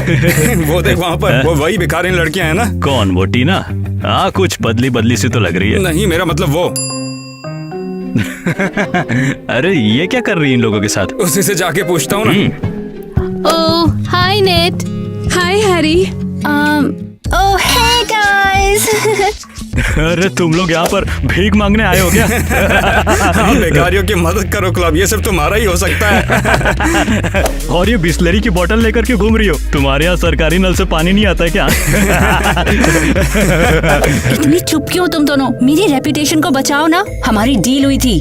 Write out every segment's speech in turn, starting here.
वो देख वहाँ पर, वो वही भिखारिन लड़कियां हैं ना? कौन, वो टीना? हाँ, कुछ बदली बदली सी तो लग रही है। नहीं, मेरा मतलब वो। अरे ये क्या कर रही है इन लोगों के साथ? उसी से जाके पूछता हूँ ना। ओह हाय नेट। हाय हैरी। ओह हे गाइस। अरे तुम लोग यहाँ पर भीख मांगने आए हो क्या? हाँ, भिखारियों की मदद करो क्लब, ये सब तुम्हारा ही हो सकता है। और ये बिस्लरी की बोतल लेकर के घूम रही हो? तुम्हारे यहाँ सरकारी नल से पानी नहीं आता है क्या? इतनी चुप क्यों तुम दोनों? मेरी रेपुटेशन को बचाओ ना, हमारी डील हुई थी।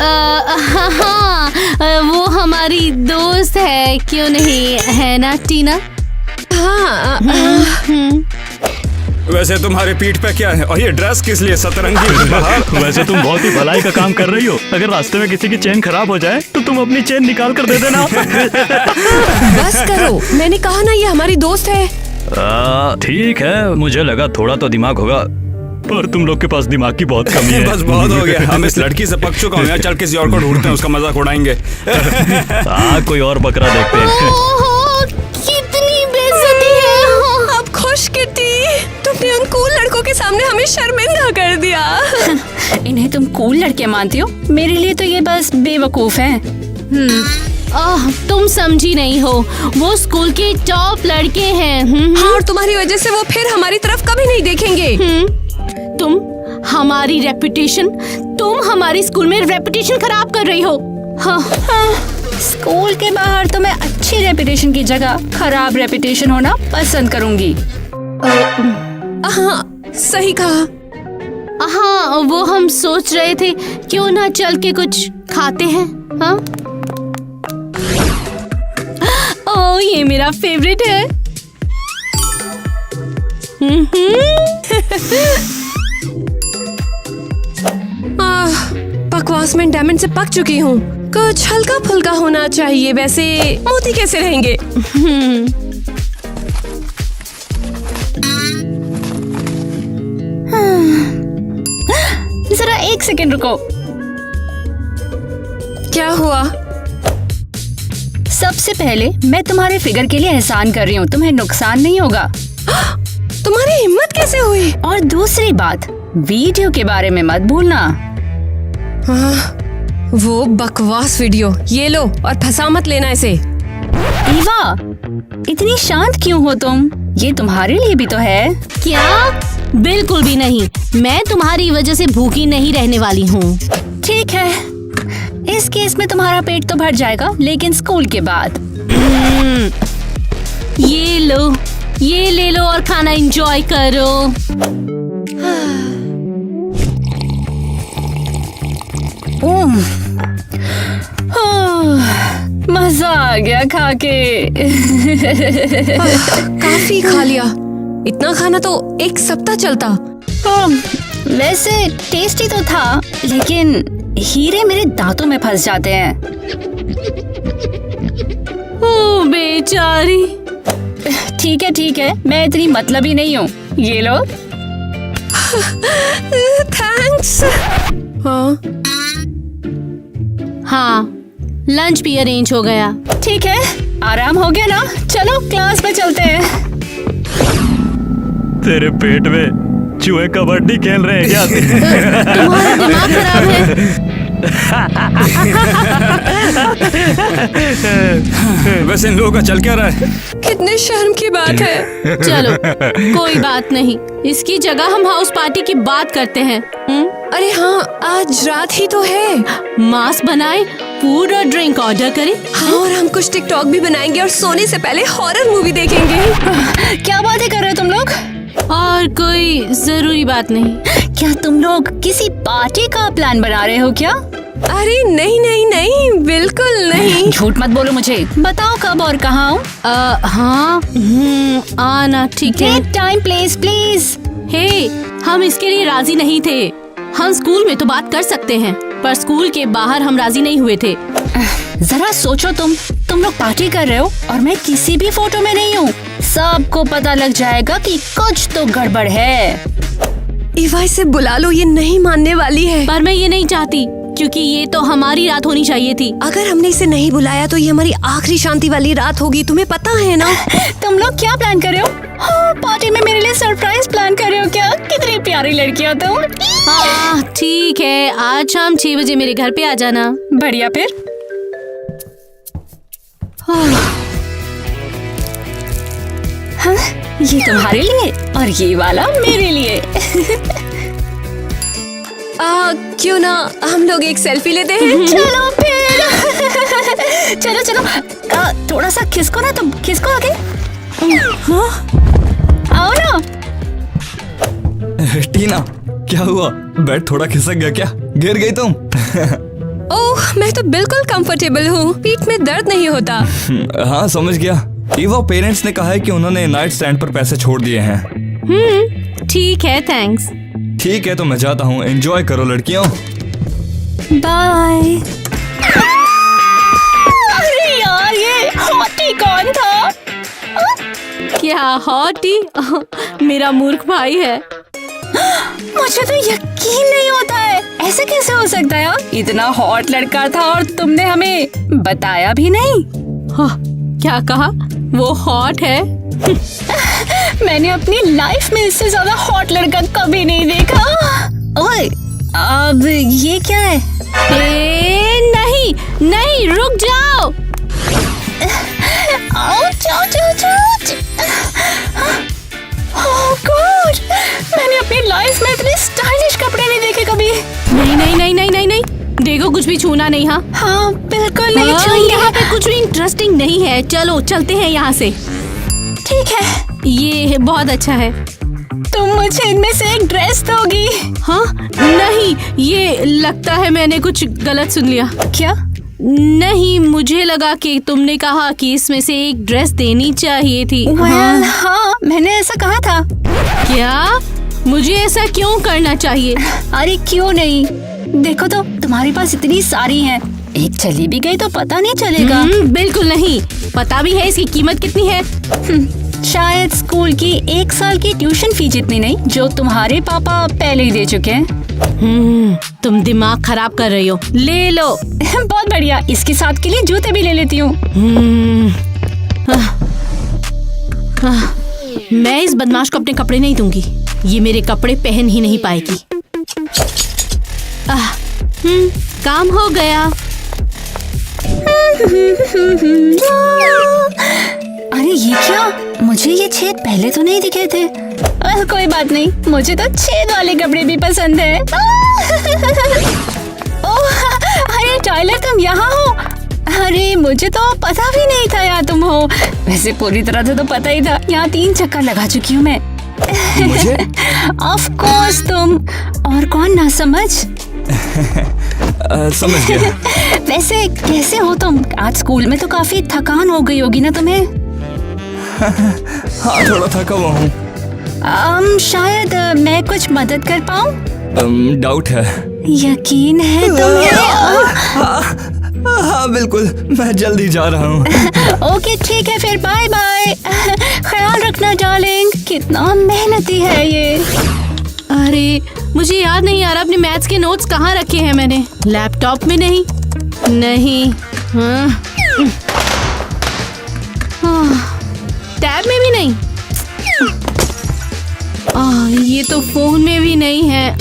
हाँ, वो हमारी दोस्त है, क्यों नहीं है ना टीना? हाँ। वैसे तुम्हारे पीठ पे क्या है और ये ड्रेस किस लिए सतरंगी बाहर? वैसे तुम बहुत ही भलाई का काम कर रही हो। अगर रास्ते में किसी की चेन खराब हो जाए तो तुम अपनी चेन निकाल कर दे देना। बस करो, मैंने कहा ना ये हमारी दोस्त है। ठीक है, मुझे लगा थोड़ा तो दिमाग होगा, पर तुम लोग के पास दिमाग की बहुत कमी है। बस बहुत हो गया, हम इस लड़की से पक चुका हूँ, यहाँ चल किसी और को ढूंढते हैं, उसका मजाक उड़ाएंगे। कोई और बकरा देखते हैं। ओहो, कितनी बेइज्जती है। अब खुश किट्टी, तुमने उन कूल लड़कों के सामने हमें शर्मिंदा कर दिया। इन्हें तुम कूल लड़के मानती हो? मेरे लिए तो ये बस बेवकूफ हैं। तुम समझी नहीं हो, वो स्कूल के टॉप लड़के हैं। हाँ, और तुम्हारी वजह से वो फिर हमारी तरफ कभी नहीं देखेंगे। तुम हमारी रेपुटेशन, तुम हमारी स्कूल में रेपुटेशन खराब कर रही हो। हाँ। स्कूल के बाहर तो मैं अच्छी रेपुटेशन की जगह खराब रेपुटेशन होना पसंद करूंगी। हाँ, सही कहा। हाँ, वो हम सोच रहे थे क्यों ना चल के कुछ खाते हैं। हाँ? ओह, ये मेरा फेवरेट है। बकवास में डायमंड से पक चुकी हूँ, कुछ हल्का फुल्का होना चाहिए। वैसे मोती कैसे रहेंगे? जरा एक सेकंड रुको। क्या हुआ? सबसे पहले मैं तुम्हारे फिगर के लिए एहसान कर रही हूँ, तुम्हें नुकसान नहीं होगा। तुम्हारी हिम्मत कैसे हुई? और दूसरी बात, वीडियो के बारे में मत भूलना। वो बकवास वीडियो, ये लो और फंसा मत लेना इसे। ईवा, इतनी शांत क्यों हो तुम? ये तुम्हारे लिए भी तो है। क्या? बिल्कुल भी नहीं, मैं तुम्हारी वजह से भूखी नहीं रहने वाली हूँ। ठीक है, इस केस में तुम्हारा पेट तो भर जाएगा, लेकिन स्कूल के बाद। ये लो, ये ले लो और खाना एंजॉय करो। मजा आ गया खा के। काफी खा लिया, इतना खाना तो एक सप्ताह चलता। वैसे टेस्टी तो था, लेकिन हीरे मेरे दांतों में फंस जाते हैं। ओह बेचारी। ठीक है, मैं इतनी मतलबी नहीं हूँ। ये लो। थैंक्स। हाँ, लंच भी अरेंज हो गया। ठीक है, आराम हो गया ना? चलो क्लास में चलते हैं। तेरे पेट में चूहे कबड्डी खेल रहे हैं क्या? तुम्हारा दिमाग खराब है। वैसे इन लोगों का चल क्या रहा है? कितने शर्म की बात है। चलो, कोई बात नहीं, इसकी जगह हम हाउस पार्टी की बात करते हैं। अरे हाँ, आज रात ही तो है। मांस बनाए, फूड और ड्रिंक ऑर्डर करें। हाँ, और हम कुछ टिकटॉक भी बनाएंगे और सोने से पहले हॉरर मूवी देखेंगे। क्या बातें कर रहे हो तुम लोग? और कोई जरूरी बात नहीं। क्या तुम लोग किसी पार्टी का प्लान बना रहे हो क्या? अरे नहीं, बिल्कुल नहीं। झूठ मत बोलो मुझे, बताओ कब और कहाँ? हाँ, आना ठीक है। Time please. हे, हम इसके लिए राजी नहीं थे। हम स्कूल में तो बात कर सकते हैं, पर स्कूल के बाहर हम राजी नहीं हुए थे। जरा सोचो, तुम लोग पार्टी कर रहे हो और मैं किसी भी फोटो में नहीं हूँ। सबको पता लग जाएगा कि कुछ तो गड़बड़ है। ईवा, इसे बुला लो, ये नहीं मानने वाली है। पर मैं ये नहीं चाहती। क्योंकि ये तो हमारी रात होनी चाहिए थी। अगर हमने इसे नहीं बुलाया तो ये हमारी आखिरी शांति वाली रात होगी, तुम्हें पता है ना। तुम लोग क्या प्लान कर रहे हो? हाँ, पार्टी में मेरे लिए सरप्राइज प्लान कर रहे हो क्या? कितनी प्यारी लड़की हो तुम। हाँ ठीक है, आज शाम 6 बजे मेरे घर पे आ जाना। बढ़िया फिर। हाँ, ये तुम्हारे लिए और ये वाला मेरे लिए। क्यों ना हम लोग एक सेल्फी लेते हैं? चलो फिर। चलो चलो, थोड़ा सा खिसको ना, तुम खिसको आगे। हाँ? आओ ना। टीना, क्या हुआ? बेड थोड़ा खिसक गया क्या? गिर गई तुम? ओह, मैं तो बिल्कुल कंफर्टेबल हूँ, पीठ में दर्द नहीं होता। हाँ समझ गया। ईवा, पेरेंट्स ने कहा है कि उन्होंने नाइट स्टैंड पर पैसे छोड़ दिए हैं। ठीक है, थैंक्स। ठीक है तो मैं जाता हूँ, एंजॉय करो लड़कियों। बाय। अरे यार, ये हॉटी कौन था? क्या हॉटी? मेरा मूर्ख भाई है। मुझे तो यकीन नहीं होता है, ऐसे कैसे हो सकता है? इतना हॉट लड़का था और तुमने हमें बताया भी नहीं। हाँ, क्या कहा? वो हॉट है? मैंने अपनी लाइफ में इससे ज्यादा हॉट लड़का कभी नहीं देखा। ओए, अब ये क्या है? नहीं नहीं, रुक जाओ। Ouch, ouch, ouch, ouch. Oh God, मैंने अपनी लाइफ में इतने स्टाइलिश कपड़े नहीं देखे कभी। नहीं नहीं नहीं नहीं नहीं नहीं, देखो कुछ भी छूना नहीं। हाँ हाँ, बिल्कुल नहीं हाँ, छूंगी। यहाँ पे कुछ भी इंटरेस्टिंग नहीं है। चलो चलते हैं यहाँ से। ठीक है, ये बहुत अच्छा है। तुम मुझे इनमें से एक ड्रेस दोगी? हाँ नहीं, ये लगता है मैंने कुछ गलत सुन लिया। क्या? नहीं, मुझे लगा कि तुमने कहा कि इसमें से एक ड्रेस देनी चाहिए थी। Well, हाँ, मैंने ऐसा कहा था। क्या? मुझे ऐसा क्यों करना चाहिए? अरे क्यों नहीं, देखो तो तुम्हारे पास इतनी सारी हैं, एक चली भी गई तो पता नहीं चलेगा। बिल्कुल नहीं, पता भी है इसकी कीमत कितनी है। शायद स्कूल की 1 साल की ट्यूशन फी जितनी नहीं, जो तुम्हारे पापा पहले ही दे चुके हैं। तुम दिमाग खराब कर रही हो। ले लो। बहुत बढ़िया, इसके साथ के लिए जूते भी ले लेती हूँ। मैं इस बदमाश को अपने कपड़े नहीं दूंगी, ये मेरे कपड़े पहन ही नहीं पाएगी। काम हो गया। अरे ये क्या? मुझे ये छेद पहले तो नहीं दिखे थे। कोई बात नहीं, मुझे तो छेद वाले कपड़े भी पसंद है। ओह, अरे टाइलर, तुम यहाँ हो? अरे मुझे तो पता भी नहीं था यहाँ तुम हो। वैसे पूरी तरह से तो पता ही था, यहाँ 3 चक्कर लगा चुकी हूँ मैं। मुझे? ऑफ कोर्स तुम, और कौन ना समझ। समझ गया। वैसे कैसे हो तुम? आज स्कूल में तो काफी थकान हो गई होगी ना तुम्हें? हाँ, थोड़ा थका हुआ हूँ। शायद मैं कुछ मदद कर पाऊँ? डाउट है। यकीन है तुम्हें? हाँ बिल्कुल, मैं जल्दी जा रहा हूँ। ओके ठीक है फिर, बाय बाय। ख्याल रखना डार्लिंग। कितना मेहनती है ये। अरे मुझे याद नहीं आ रहा अपने मैथ्स के नोट्स कहाँ रखे हैं मैंने। लैपटॉप में नहीं। टैब में भी नहीं। ये तो फोन में भी नहीं है।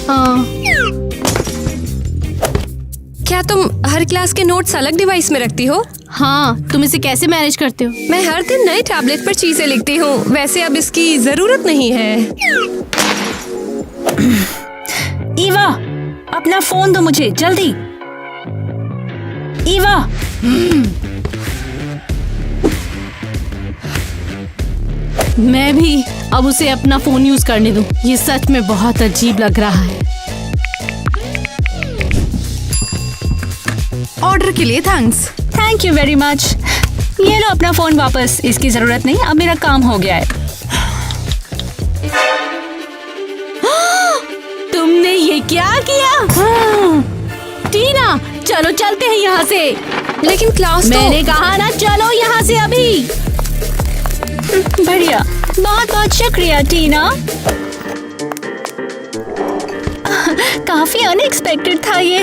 क्या तुम हर क्लास के नोट्स अलग डिवाइस में रखती हो? हाँ, तुम इसे कैसे मैनेज करते हो? मैं हर दिन नए टैबलेट पर चीजें लिखती हूँ। वैसे अब इसकी जरूरत नहीं है। ईवा, अपना फोन दो मुझे जल्दी। ईवा। मैं भी अब उसे अपना फोन यूज करने दूं। ये सच में बहुत अजीब लग रहा है। ऑर्डर के लिए thanks. Thank you very much. ये लो अपना फोन वापस, इसकी जरूरत नहीं, अब मेरा काम हो गया है। तुमने ये क्या किया? टीना, चलो चलते हैं यहाँ से। लेकिन क्लास मैंने कहा ना, चलो यहाँ से अभी। बढ़िया, बहुत बहुत शुक्रिया टीना। काफी अनएक्सपेक्टेड था ये।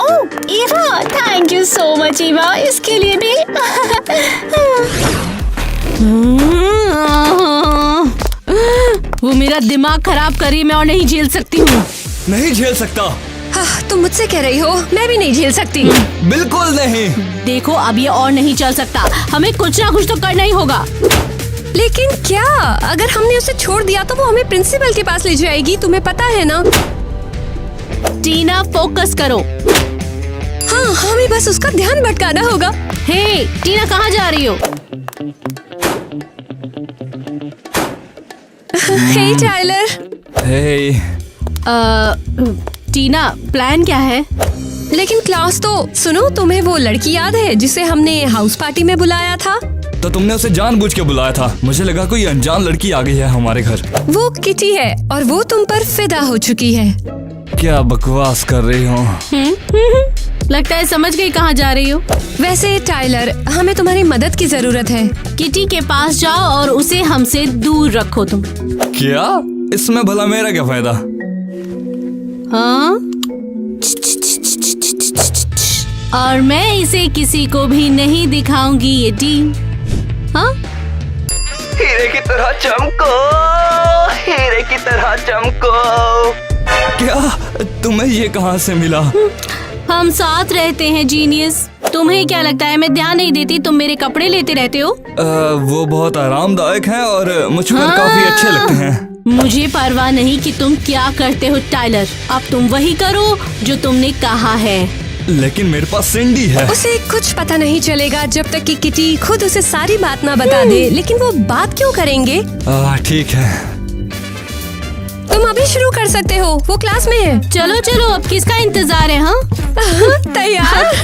Oh Eva, thank you so much Eva, इसके लिए भी। वो मेरा दिमाग खराब करी, मैं और नहीं झेल सकती हूँ। नहीं झेल सकता। तुम मुझसे कह रही हो, मैं भी नहीं झेल सकती। बिल्कुल नहीं। देखो अब ये और नहीं चल सकता, हमें कुछ ना कुछ तो करना ही होगा। लेकिन क्या? अगर हमने उसे छोड़ दिया तो वो हमें प्रिंसिपल के पास ले जाएगी, तुम्हें पता है ना। टीना फोकस करो। हाँ, हमें बस उसका ध्यान भटकाना होगा। हे टीना, कहाँ जा रही हो? हे टाइलर। हे टीना, प्लान क्या है? लेकिन क्लास तो सुनो, तुम्हें वो लड़की याद है जिसे हमने हाउस पार्टी में बुलाया था? तो तुमने उसे जानबूझ के बुलाया था। मुझे लगा कोई अनजान लड़की आ गई है हमारे घर। वो किटी है और वो तुम पर फिदा हो चुकी है। क्या बकवास कर रही हो? लगता है समझ गई कहाँ जा रही हो। वैसे टाइलर, हमें तुम्हारी मदद की जरूरत है। किटी के पास जाओ और उसे हमसे दूर रखो तुम। क्या? इसमें भला मेरा क्या फायदा? हाँ? और मैं इसे किसी को भी नहीं दिखाऊंगी ये टीम। हाँ? हीरे की तरह चमको, हीरे की तरह चमको। क्या? तुम्हें ये कहाँ से मिला? हम साथ रहते हैं जीनियस। तुम्हें क्या लगता है मैं ध्यान नहीं देती? तुम मेरे कपड़े लेते रहते हो। वो बहुत आरामदायक हैं और मुझ पर काफी अच्छे लगते हैं। मुझे परवाह नहीं कि तुम क्या करते हो टाइलर। अब तुम वही करो जो तुमने कहा है। लेकिन मेरे पास सिंडी है। उसे कुछ पता नहीं चलेगा जब तक कि किटी खुद उसे सारी बात ना बता दे। लेकिन वो बात क्यों करेंगे? ठीक है। तुम अभी शुरू कर सकते हो, वो क्लास में है। चलो चलो, अब किसका इंतजार है? हाँ तैयार?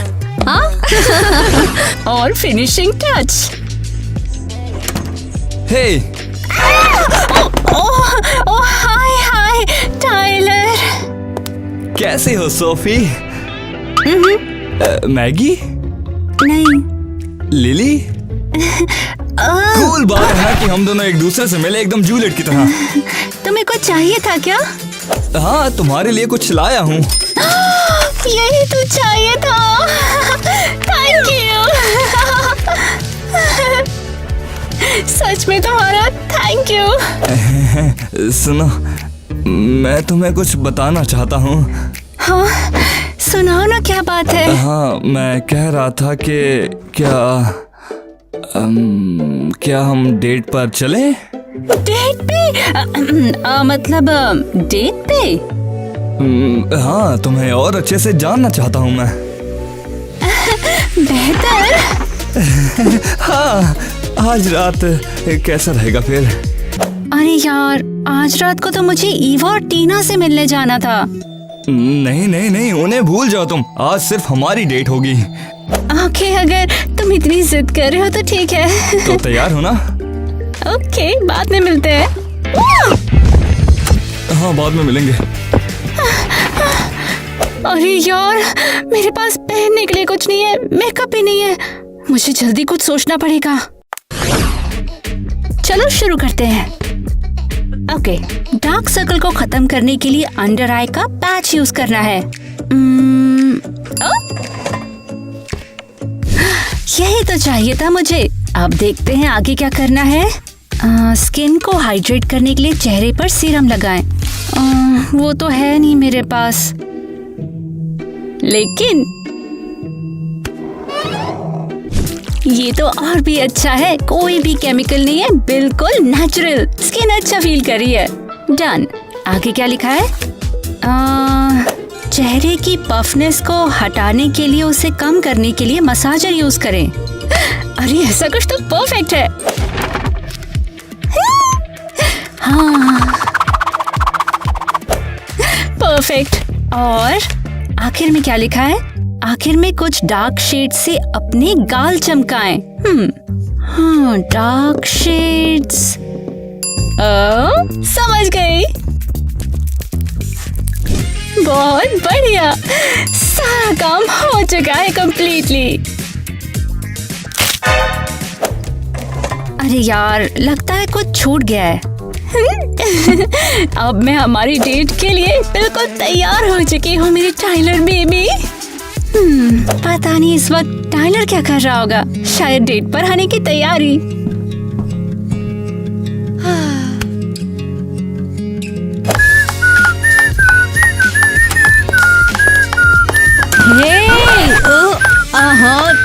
हाँ? और फिनिशिंग टच। हे, ओह हाय हाय टाइलर। कैसे हो सोफी? मैगी? नहीं। लिली? कूल बात है कि हम दोनों एक दूसरे से मिले, एकदम जूलियट की तरह। तुम्हें कुछ चाहिए था क्या? हाँ, तुम्हारे लिए कुछ लाया हूँ। यही तो चाहिए था। Thank you. सच में तुम्हारा थैंक यू। सुनो, मैं तुम्हें कुछ बताना चाहता हूँ। हाँ, सुनाओ ना, क्या बात है? हाँ, मैं कह रहा था कि क्या हम डेट पर चले? डेट पे? मतलब डेट पे? हाँ, तुम्हें और अच्छे से जानना चाहता हूँ मैं। बेहतर। हाँ, आज रात कैसा रहेगा फिर? अरे यार, आज रात को तो मुझे ईवा और टीना से मिलने जाना था। नहीं नहीं नहीं, उन्हें भूल जाओ तुम। आज सिर्फ हमारी डेट होगी। ओके, अगर तुम इतनी जिद कर रहे हो तो ठीक है। तो तैयार हो ना? ओके, बाद में मिलते हैं। हाँ, बाद में मिलेंगे। अरे यार, मेरे पास पहनने के लिए कुछ नहीं है, मेकअप भी नहीं है। मुझे जल्दी कुछ सोचना पड़ेगा। चलो शुरू करते हैं। ओके, डार्क सर्कल को खत्म करने के लिए अंडर आई का पैच यूज करना है। यही तो चाहिए था मुझे। अब देखते हैं आगे क्या करना है। स्किन को हाइड्रेट करने के लिए चेहरे पर सीरम लगाएं। वो तो है नहीं मेरे पास, लेकिन ये तो और भी अच्छा है। कोई भी केमिकल नहीं है, बिल्कुल नेचुरल। स्किन अच्छा फील कर रही है। डन। आगे क्या लिखा है? चेहरे की पफनेस को हटाने के लिए, उसे कम करने के लिए मसाजर यूज करें। अरे ऐसा कुछ तो परफेक्ट है। हाँ, परफेक्ट। और आखिर में क्या लिखा है? आखिर में कुछ डार्क शेड से अपने गाल चमकाएं। हाँ, डार्क शेड्स। समझ गई। बहुत बढ़िया, सारा काम हो चुका है कंप्लीटली। अरे यार, लगता है कुछ छूट गया है। अब मैं हमारी डेट के लिए बिल्कुल तैयार हो चुकी हूँ मेरी टाइलर बेबी। पता नहीं इस वक्त टाइलर क्या कर रहा होगा, शायद डेट पर आने की तैयारी।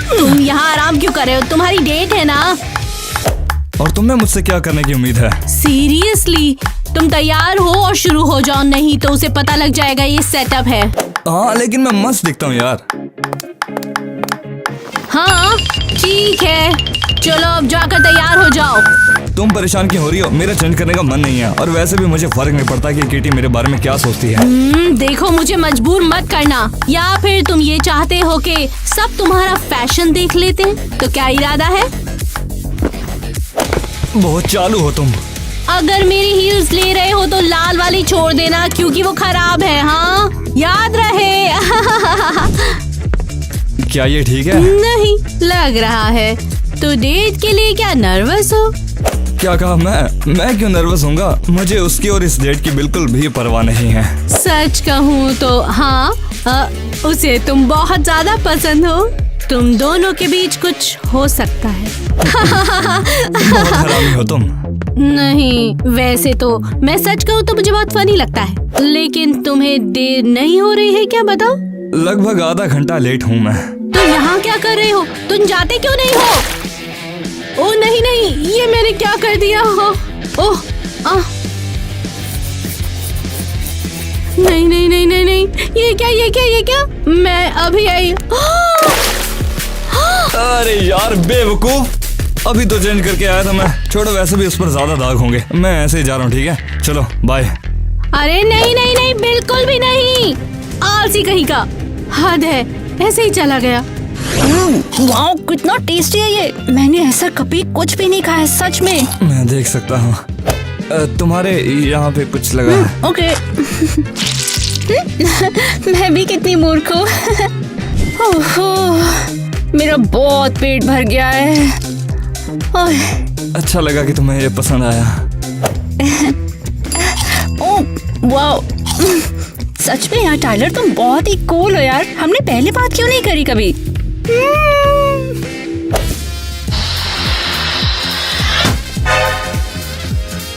तुम यहाँ आराम क्यों कर रहे हो? तुम्हारी डेट है ना। और तुम्हें मुझसे क्या करने की उम्मीद है? सीरियसली तुम तैयार हो और शुरू हो जाओ, नहीं तो उसे पता लग जाएगा ये सेटअप है। हाँ लेकिन मैं मस्त दिखता हूँ यार। हाँ ठीक है, चलो अब जाकर तैयार हो जाओ। तुम परेशान क्यों हो रही हो? मेरा चेंज करने का मन नहीं है, और वैसे भी मुझे फर्क नहीं पड़ता कि किटी मेरे बारे में क्या सोचती है। देखो मुझे मजबूर मत करना, या फिर तुम ये चाहते हो कि सब तुम्हारा फैशन देख लेते हैं? तो क्या इरादा है? बहुत चालू हो तुम। अगर मेरी हील्स ले रहे हो तो लाल वाली छोड़ देना, क्योंकि वो खराब है। हाँ याद रहे। क्या ये ठीक है? नहीं लग रहा है। तो डेट के लिए क्या नर्वस हो? क्या कहा? मैं क्यों नर्वस होऊंगा? मुझे उसकी और इस डेट की बिल्कुल भी परवाह नहीं है। सच कहूँ तो हाँ, उसे तुम बहुत ज्यादा पसंद हो। तुम दोनों के बीच कुछ हो सकता है। बहुत हरामी हो तुम। नहीं वैसे तो मैं सच कहूँ तो मुझे बहुत फनी लगता है, लेकिन तुम्हें देर नहीं हो रही है क्या? बताओ। लगभग आधा घंटा लेट हूँ मैं। तो यहाँ क्या कर रहे हो? तुम जाते क्यों नहीं हो? ओ नहीं नहीं, ये मैंने क्या कर दिया? ओह नहीं नहीं नहीं नहीं नहीं, ये क्या? मैं अभी आई। अरे यार बेवकूफ, अभी तो चेंज करके आया था मैं। छोड़ो, वैसे भी उस पर ज्यादा दाग होंगे। मैं ऐसे ही जा रहा हूँ, ठीक है? चलो बाय। अरे नहीं नहीं नहीं, बिल्कुल भी नहीं। आलसी कहीं का, हद है। ऐसे ही चला गया। वाओ कितना टेस्टी है ये। मैंने ऐसा कभी कुछ भी नहीं खाया है, सच में। मैं देख सकता हूँ। तुम्हारे यहाँ पे कुछ लगा है? ओके। मैं भी कितनी मूर्ख हूँ। मेरा बहुत पेट भर गया है। अच्छा लगा कि तुम्हें ये पसंद आया। ओह वाओ, सच में यार टाइलर तुम बहुत ही कूल हो यार। हमने पहले बात क्यों नहीं करी कभी?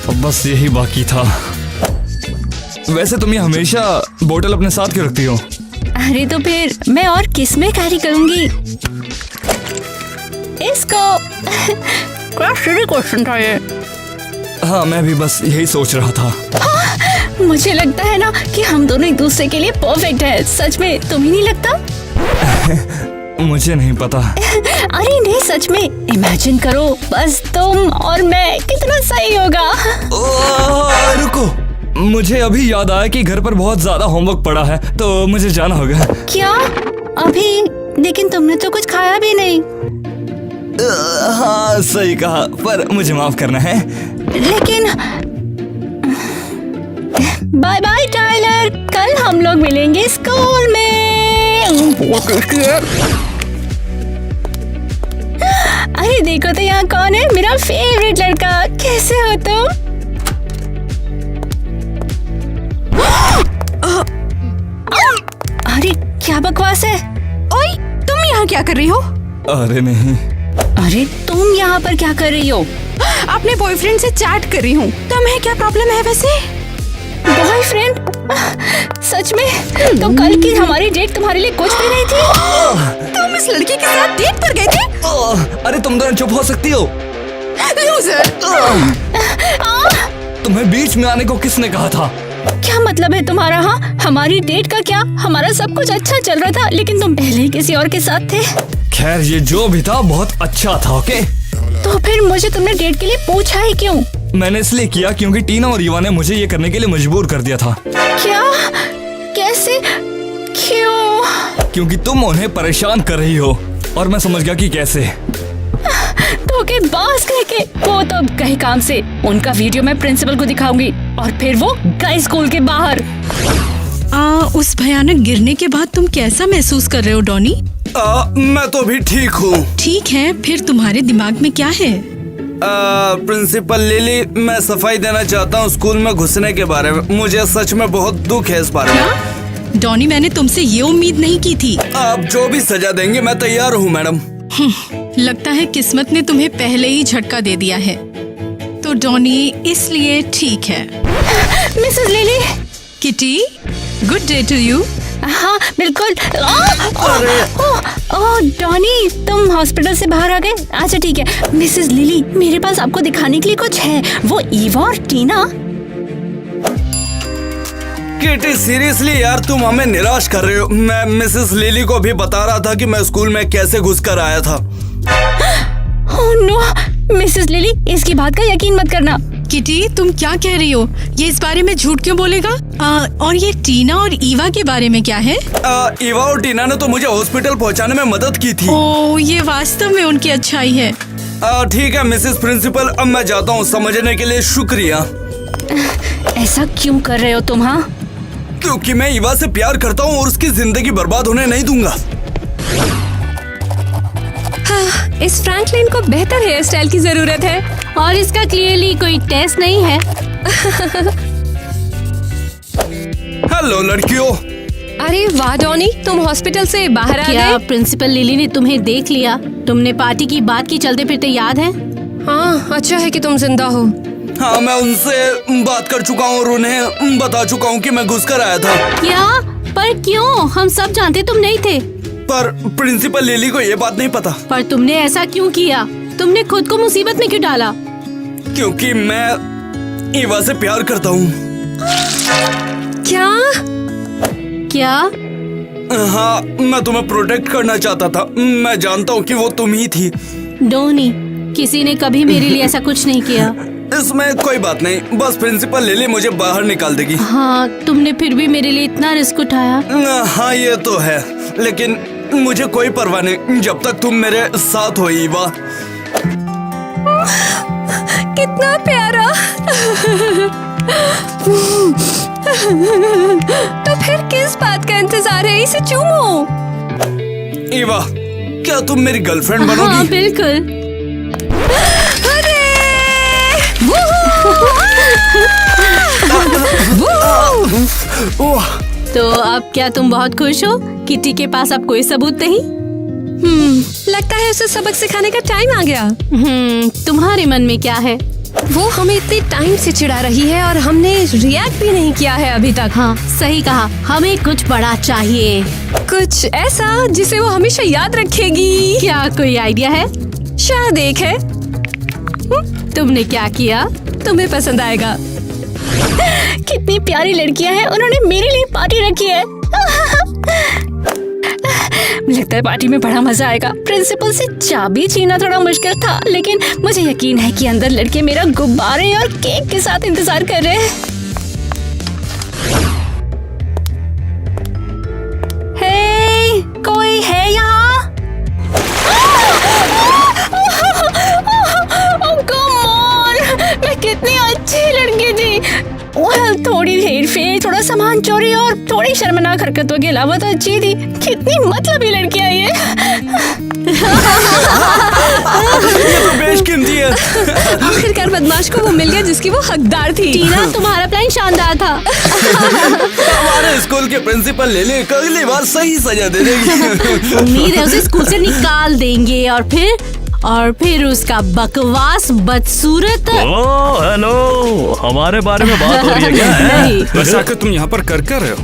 अब बस यही बाकी था। वैसे तुम ये हमेशा बोतल अपने साथ क्यों रखती हो? अरे तो फिर मैं और किस में कैरी करूंगी इसको? क्या सिली क्वेश्चन था ये। हाँ मैं भी बस यही सोच रहा था। मुझे लगता है ना कि हम दोनों एक दूसरे के लिए परफेक्ट है। सच में तुम्हें नहीं लगता? मुझे नहीं पता। अरे नहीं सच में, इमेजिन करो बस तुम और मैं, कितना सही होगा। रुको, मुझे अभी याद आया कि घर पर बहुत ज्यादा होमवर्क पड़ा है, तो मुझे जाना होगा। क्या अभी? लेकिन तुमने तो कुछ खाया भी नहीं। हाँ सही कहा, पर मुझे माफ करना है। लेकिन बाय बाय टाइलर, कल हम लोग मिलेंगे स्कूल में। अरे देखो तो यहाँ कौन है, मेरा फेवरेट लड़का। कैसे हो तुम? अरे क्या बकवास है? ओए तुम यहाँ क्या कर रही हो? अरे नहीं। अरे तुम यहाँ पर क्या कर रही हो? अपने बॉयफ्रेंड से चैट कर रही हूँ। तुम्हें क्या प्रॉब्लम है वैसे? बॉयफ्रेंड? सच में? तो कल की हमारी डेट तुम्हारे लिए कुछ भी नहीं थी? तुम इस लड़की के साथ डेट पर गए थे? अरे तुम दोनों चुप हो सकती हो? लूजर। तुम्हें बीच में आने को किसने कहा था? क्या मतलब है तुम्हारा? हाँ हमारी डेट का क्या? हमारा सब कुछ अच्छा चल रहा था, लेकिन तुम पहले ही किसी और के साथ थे। खैर ये जो भी था बहुत अच्छा था। ओके तो फिर मुझे तुमने डेट के लिए पूछा ही क्यों? मैंने इसलिए किया क्योंकि टीना और युवा ने मुझे ये करने के लिए मजबूर कर दिया था। क्या? कैसे? क्यों? क्योंकि तुम उन्हें परेशान कर रही हो, और मैं समझ गया कि कैसे। तो के बास कह के वो तो गए काम से। उनका वीडियो मैं प्रिंसिपल को दिखाऊंगी, और फिर वो गए स्कूल के बाहर। उस भयानक गिरने के बाद तुम कैसा महसूस कर रहे हो डॉनी? मैं तो भी ठीक हूँ। ठीक है, फिर तुम्हारे दिमाग में क्या है? प्रिंसिपल लिली, मैं सफाई देना चाहता हूँ स्कूल में घुसने के बारे में। मुझे सच में बहुत दुख है इस बारे में। डॉनी, मैंने तुमसे ये उम्मीद नहीं की थी। आप जो भी सजा देंगे मैं तैयार हूँ मैडम। लगता है किस्मत ने तुम्हें पहले ही झटका दे दिया है। तो डॉनी, इसलिए ठीक है। Mrs Lily. Kitty, good day to you. हाँ बिल्कुल। ओह डॉनी, तुम हॉस्पिटल से बाहर आ गए। अच्छा ठीक है। मिसेस लिली, मेरे पास आपको दिखाने के लिए कुछ है। वो ईवा और टीना। किटी, सीरियसली यार तुम हमें निराश कर रहे हो। मैं मिसेस लिली को भी बता रहा था कि मैं स्कूल में कैसे घुसकर आया था। ओह नो मिसेस लिली, इसकी बात का यकीन मत करना। किटी, तुम क्या कह रही हो? ये इस बारे में झूठ क्यों बोलेगा? और ये टीना और ईवा के बारे में क्या है? ईवा और टीना ने तो मुझे हॉस्पिटल पहुंचाने में मदद की थी। ओह, ये वास्तव में उनकी अच्छाई है। ठीक है मिसेस प्रिंसिपल, अब मैं जाता हूँ। समझने के लिए शुक्रिया। ऐसा क्यों कर रहे हो तुम? हाँ, क्योंकि मैं ईवा से प्यार करता हूँ और उसकी जिंदगी बर्बाद होने नहीं दूंगा। हाँ, इस फ्रैंकलिन को बेहतर हेयर स्टाइल की जरूरत है। और इसका क्लियरली कोई टेस्ट नहीं है। हेलो लड़कियों। अरे वाह डॉनी, तुम हॉस्पिटल से बाहर आ क्या गए? प्रिंसिपल लिली ने तुम्हें देख लिया? तुमने पार्टी की बात की चलते फिरते याद है? हाँ, अच्छा है कि तुम जिंदा हो। हाँ, मैं उनसे बात कर चुका हूँ और उन्हें बता चुका हूँ कि मैं घुसकर आया था। क्या? पर क्यों? हम सब जानते तुम नहीं थे। पर प्रिंसिपल लिली को ये बात नहीं पता। पर तुमने ऐसा क्यों किया? तुमने खुद को मुसीबत में क्यों डाला? क्योंकि मैं ईवा से प्यार करता हूँ। क्या? क्या? हाँ, मैं तुम्हें प्रोटेक्ट करना चाहता था। मैं जानता हूँ कि वो तुम ही थी। डोनी, किसी ने कभी मेरे लिए ऐसा कुछ नहीं किया। इसमें कोई बात नहीं, बस प्रिंसिपल लिली मुझे बाहर निकाल देगी। हाँ, तुमने फिर भी मेरे लिए इतना रिस्क उठाया। हाँ ये तो है, लेकिन मुझे कोई परवाह नहीं जब तक तुम मेरे साथ हो ईवा। कितना प्यारा। तो फिर किस बात का इंतजार है? इसे चूमो। ईवा, क्या तुम मेरी गर्लफ्रेंड हाँ बनोगी? बिल्कुल। तो अब क्या तुम बहुत खुश हो? किटी के पास अब कोई सबूत नहीं? लगता है उसे सबक सिखाने का टाइम आ गया। तुम्हारे मन में क्या है? वो हमें इतने टाइम से चिढ़ा रही है और हमने रिएक्ट भी नहीं किया है अभी तक। हाँ सही कहा, हमें कुछ बड़ा चाहिए। कुछ ऐसा जिसे वो हमेशा याद रखेगी। क्या कोई आइडिया है? शायद एक है। तुमने क्या किया? तुम्हें पसंद आएगा। कितनी प्यारी लड़कियां हैं, उन्होंने मेरे लिए पार्टी रखी है। लगता है पार्टी में बड़ा मजा आएगा। प्रिंसिपल से चाबी छीनना थोड़ा मुश्किल था, लेकिन मुझे यकीन है कि अंदर लड़के मेरा गुब्बारे और केक के साथ इंतजार कर रहे हैं। हे, कोई है यहाँ? Come on! मैं कितनी अच्छी लड़की थी। Well, थोड़ी हेरफेर, थोड़ा सामान चोरी और थोड़ी शर्मनाक हरकतों के अलावा तो अच्छी थी। कितनी मतलबी लड़कियां ये। ये तो बेशकीमती है। आखिरकार बदमाश को वो मिल गया जिसकी वो हकदार थी। टीना, तुम्हारा प्लान शानदार था। हमारे स्कूल के प्रिंसिपल लिली अगली बार सही सजा दे देगी। उम्मीद है उसे स्कूल से निकाल देंगे और फिर उसका बकवास बदसूरत। ओह हेलो, हमारे बारे में बात हो रही है क्या? नहीं। बस आकर तुम यहाँ पर कर रहे हो?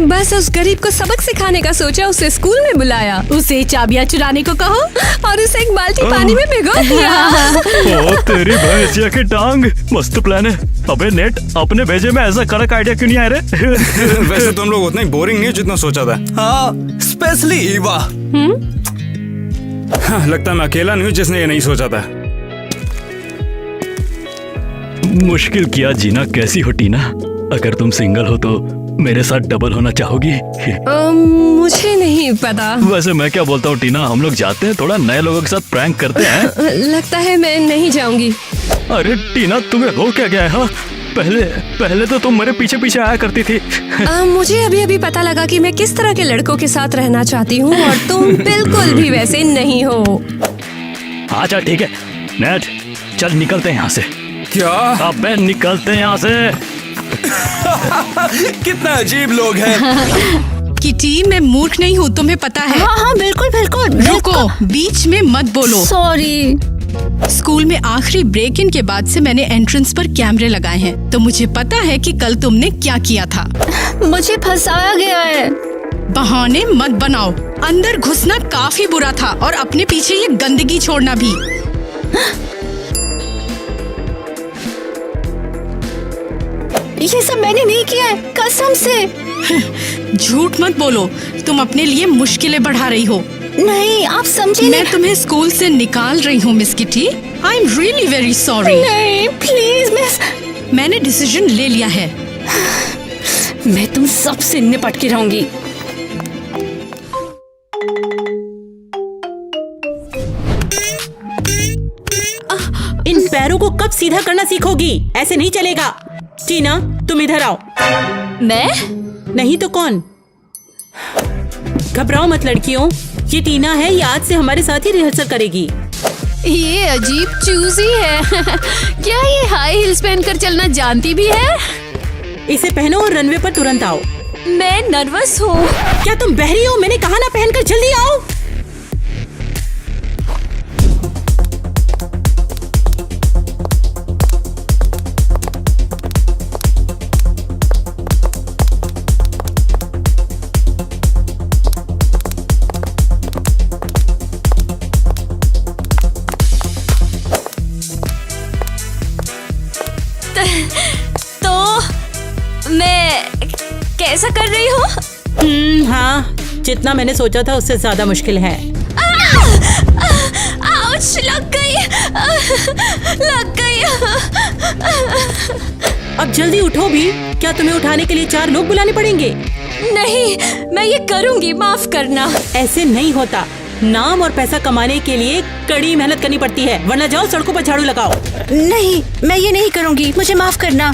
बस उस गरीब को सबक सिखाने का सोचा, उसे स्कूल में बुलाया, उसे चाबियां चुराने को कहो और उसे एक बाल्टी पानी में भिगो दिया। ओ तेरी भैंसिया की टांग, मस्त प्लान है। अबे नेट, अपने भेजे में ऐसा कड़क आइडिया क्यों नहीं आया रे? वैसे तुम लोग उतना ही बोरिंग नहीं हो जितना सोचा था। हाँ, स्पेशली ईवा। हाँ, लगता है मैं अकेला नहीं हूँ जिसने ये नहीं सोचा था। मुश्किल किया जीना कैसी हो टीना? अगर तुम सिंगल हो तो मेरे साथ डबल होना चाहोगी? मुझे नहीं पता। वैसे मैं क्या बोलता हूँ टीना, हम लोग जाते हैं, थोड़ा नए लोगों के साथ प्रैंक करते हैं। लगता है मैं नहीं जाऊंगी। अरे टीना, तुम्हें हो क्या गया है? हाँ, पहले तो तुम मेरे पीछे पीछे आया करती थी। मुझे अभी अभी पता लगा कि मैं किस तरह के लड़कों के साथ रहना चाहती हूँ और तुम बिल्कुल भी वैसे नहीं हो। हाँ चल ठीक है नेट, चल निकलते हैं यहाँ से। क्या? अबे निकलते हैं यहाँ से। कितना अजीब लोग हैं। किटी, मैं मूर्ख नहीं हूँ, तुम्हें पता है। हाँ हाँ बिल्कुल बिल्कुल। रुको, बीच में मत बोलो। सॉरी। स्कूल में आखिरी ब्रेक इन के बाद से मैंने एंट्रेंस पर कैमरे लगाए हैं, तो मुझे पता है कि कल तुमने क्या किया था। मुझे फंसाया गया है। बहाने मत बनाओ। अंदर घुसना काफी बुरा था और अपने पीछे ये गंदगी छोड़ना भी। ये सब मैंने नहीं किया है, कसम से। झूठ मत बोलो, तुम अपने लिए मुश्किलें बढ़ा रही हो। नहीं, आप समझे मैं तुम्हें स्कूल से निकाल रही हूँ miss kitty. I am really very sorry. नहीं प्लीज मिस। मैंने डिसीजन ले लिया है। मैं तुम सबसे निपट के रहूंगी। इन पैरों को कब सीधा करना सीखोगी? ऐसे नहीं चलेगा। टीना, तुम इधर आओ। मैं? नहीं तो कौन? घबराओ मत लड़कियों, ये टीना है, ये आज से हमारे साथ ही रिहर्सल करेगी। ये अजीब चूजी है। क्या ये हाई हील्स पहनकर चलना जानती भी है? इसे पहनो और रनवे पर तुरंत आओ। मैं नर्वस हूँ। क्या तुम बहरी हो? मैंने कहा ना पहनकर जल्दी आओ। तो मैं कैसा कर रही हूँ? हाँ, जितना मैंने सोचा था उससे ज्यादा मुश्किल है। आउच, लग गई। अब जल्दी उठो भी। क्या तुम्हें उठाने के लिए 4 लोग बुलाने पड़ेंगे? नहीं, मैं ये करूँगी, माफ करना। ऐसे नहीं होता। नाम और पैसा कमाने के लिए कड़ी मेहनत करनी पड़ती है, वरना जाओ सड़कों पर झाड़ू लगाओ। नहीं, मैं ये नहीं करूँगी, मुझे माफ करना।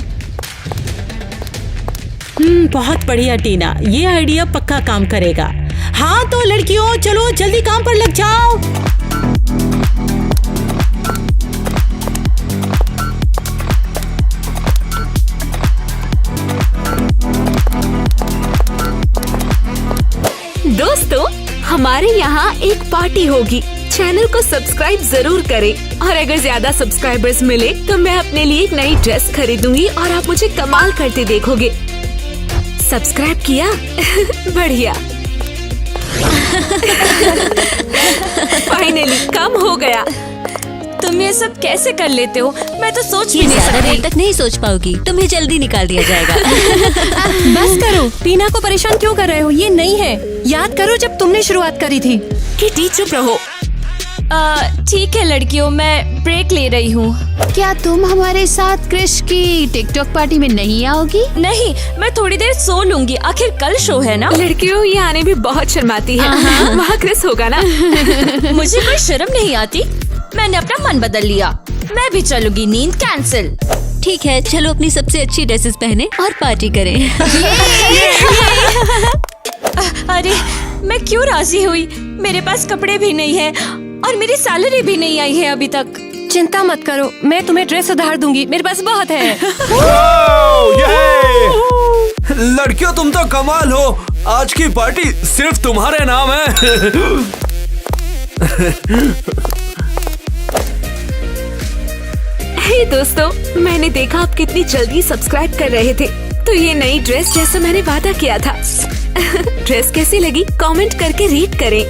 बहुत बढ़िया टीना, ये आइडिया पक्का काम करेगा। हाँ तो लड़कियों, चलो जल्दी काम पर लग जाओ। दोस्तों, हमारे यहाँ एक पार्टी होगी। चैनल को सब्सक्राइब जरूर करें और अगर ज्यादा सब्सक्राइबर्स मिले तो मैं अपने लिए एक नई ड्रेस खरीदूंगी और आप मुझे कमाल करते देखोगे। सब्सक्राइब किया? बढ़िया। फाइनली काम हो गया। तुम ये सब कैसे कर लेते हो? मैं तो सोच भी नहीं सकती। देर तक नहीं सोच पाओगी, तुम्हें जल्दी निकाल दिया जाएगा। बस करो, टीना को परेशान क्यों कर रहे हो? ये नहीं है, याद करो जब तुमने शुरुआत करी थी। किटी चुप रहो। ठीक है लड़कियों, मैं ब्रेक ले रही हूँ। क्या तुम हमारे साथ क्रिश की टिकटॉक पार्टी में नहीं आओगी? नहीं, मैं थोड़ी देर सो लूंगी, आखिर कल शो है ना। लड़कियों, ये आने भी बहुत शर्माती है। वहाँ क्रिस होगा ना। मुझे कोई शर्म नहीं आती। मैंने अपना मन बदल लिया, मैं भी चलूंगी। नींद कैंसिल। ठीक है, चलो अपनी सबसे अच्छी ड्रेसेस पहने और पार्टी करें। अरे मैं क्यों राजी हुई? मेरे पास कपड़े भी नहीं है और मेरी सैलरी भी नहीं आई है अभी तक। चिंता मत करो, मैं तुम्हें ड्रेस उधार दूंगी, मेरे पास बहुत है। लड़कियों, तुम तो कमाल हो। आज की पार्टी सिर्फ तुम्हारे नाम है। हे दोस्तों, मैंने देखा आप कितनी जल्दी सब्सक्राइब कर रहे थे, तो ये नई ड्रेस जैसा मैंने वादा किया था। ड्रेस कैसी लगी कमेंट करके रेट करें।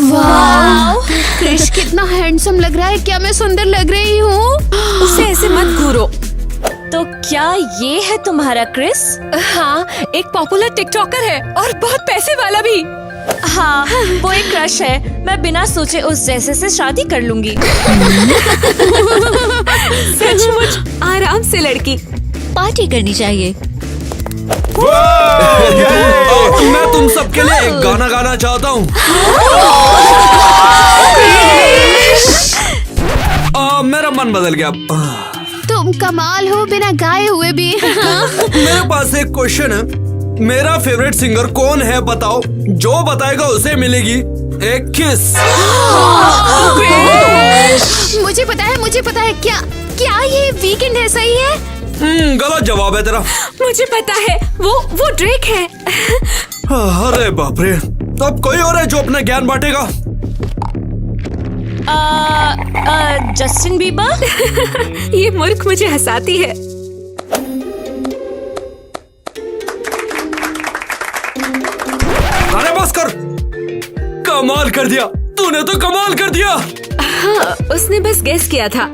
वाह, क्रिश कितना हैंडसम लग रहा है। क्या मैं सुंदर लग रही हूँ? उसे ऐसे मत घूरो। तो क्या ये है तुम्हारा क्रिस? हाँ, एक पॉपुलर टिकटॉकर है और बहुत पैसे वाला भी। हाँ, वो एक क्रश है। मैं बिना सोचे उस जैसे से शादी कर लूंगी। सचमुच आराम से लड़की। पार्टी करनी चाहिए। मैं तुम सबके लिए एक गाना गाना चाहता हूँ। मेरा मन बदल गया। तुम कमाल हो, बिना गाए हुए भी। मेरे पास एक क्वेश्चन है। मेरा फेवरेट सिंगर कौन है बताओ? जो बताएगा उसे मिलेगी एक किस। मुझे पता है क्या ये वीकेंड है, सही है? गलत जवाब है तेरा। मुझे पता है, वो ड्रेक है। अरे बाप रे, अब कोई और है जो अपना ज्ञान बांटेगा? Justin Bieber. ये मूर्ख मुझे हंसाती है। अरे बस कर, कमाल कर दिया तूने, तो कमाल कर दिया। हाँ, उसने बस गेस किया था।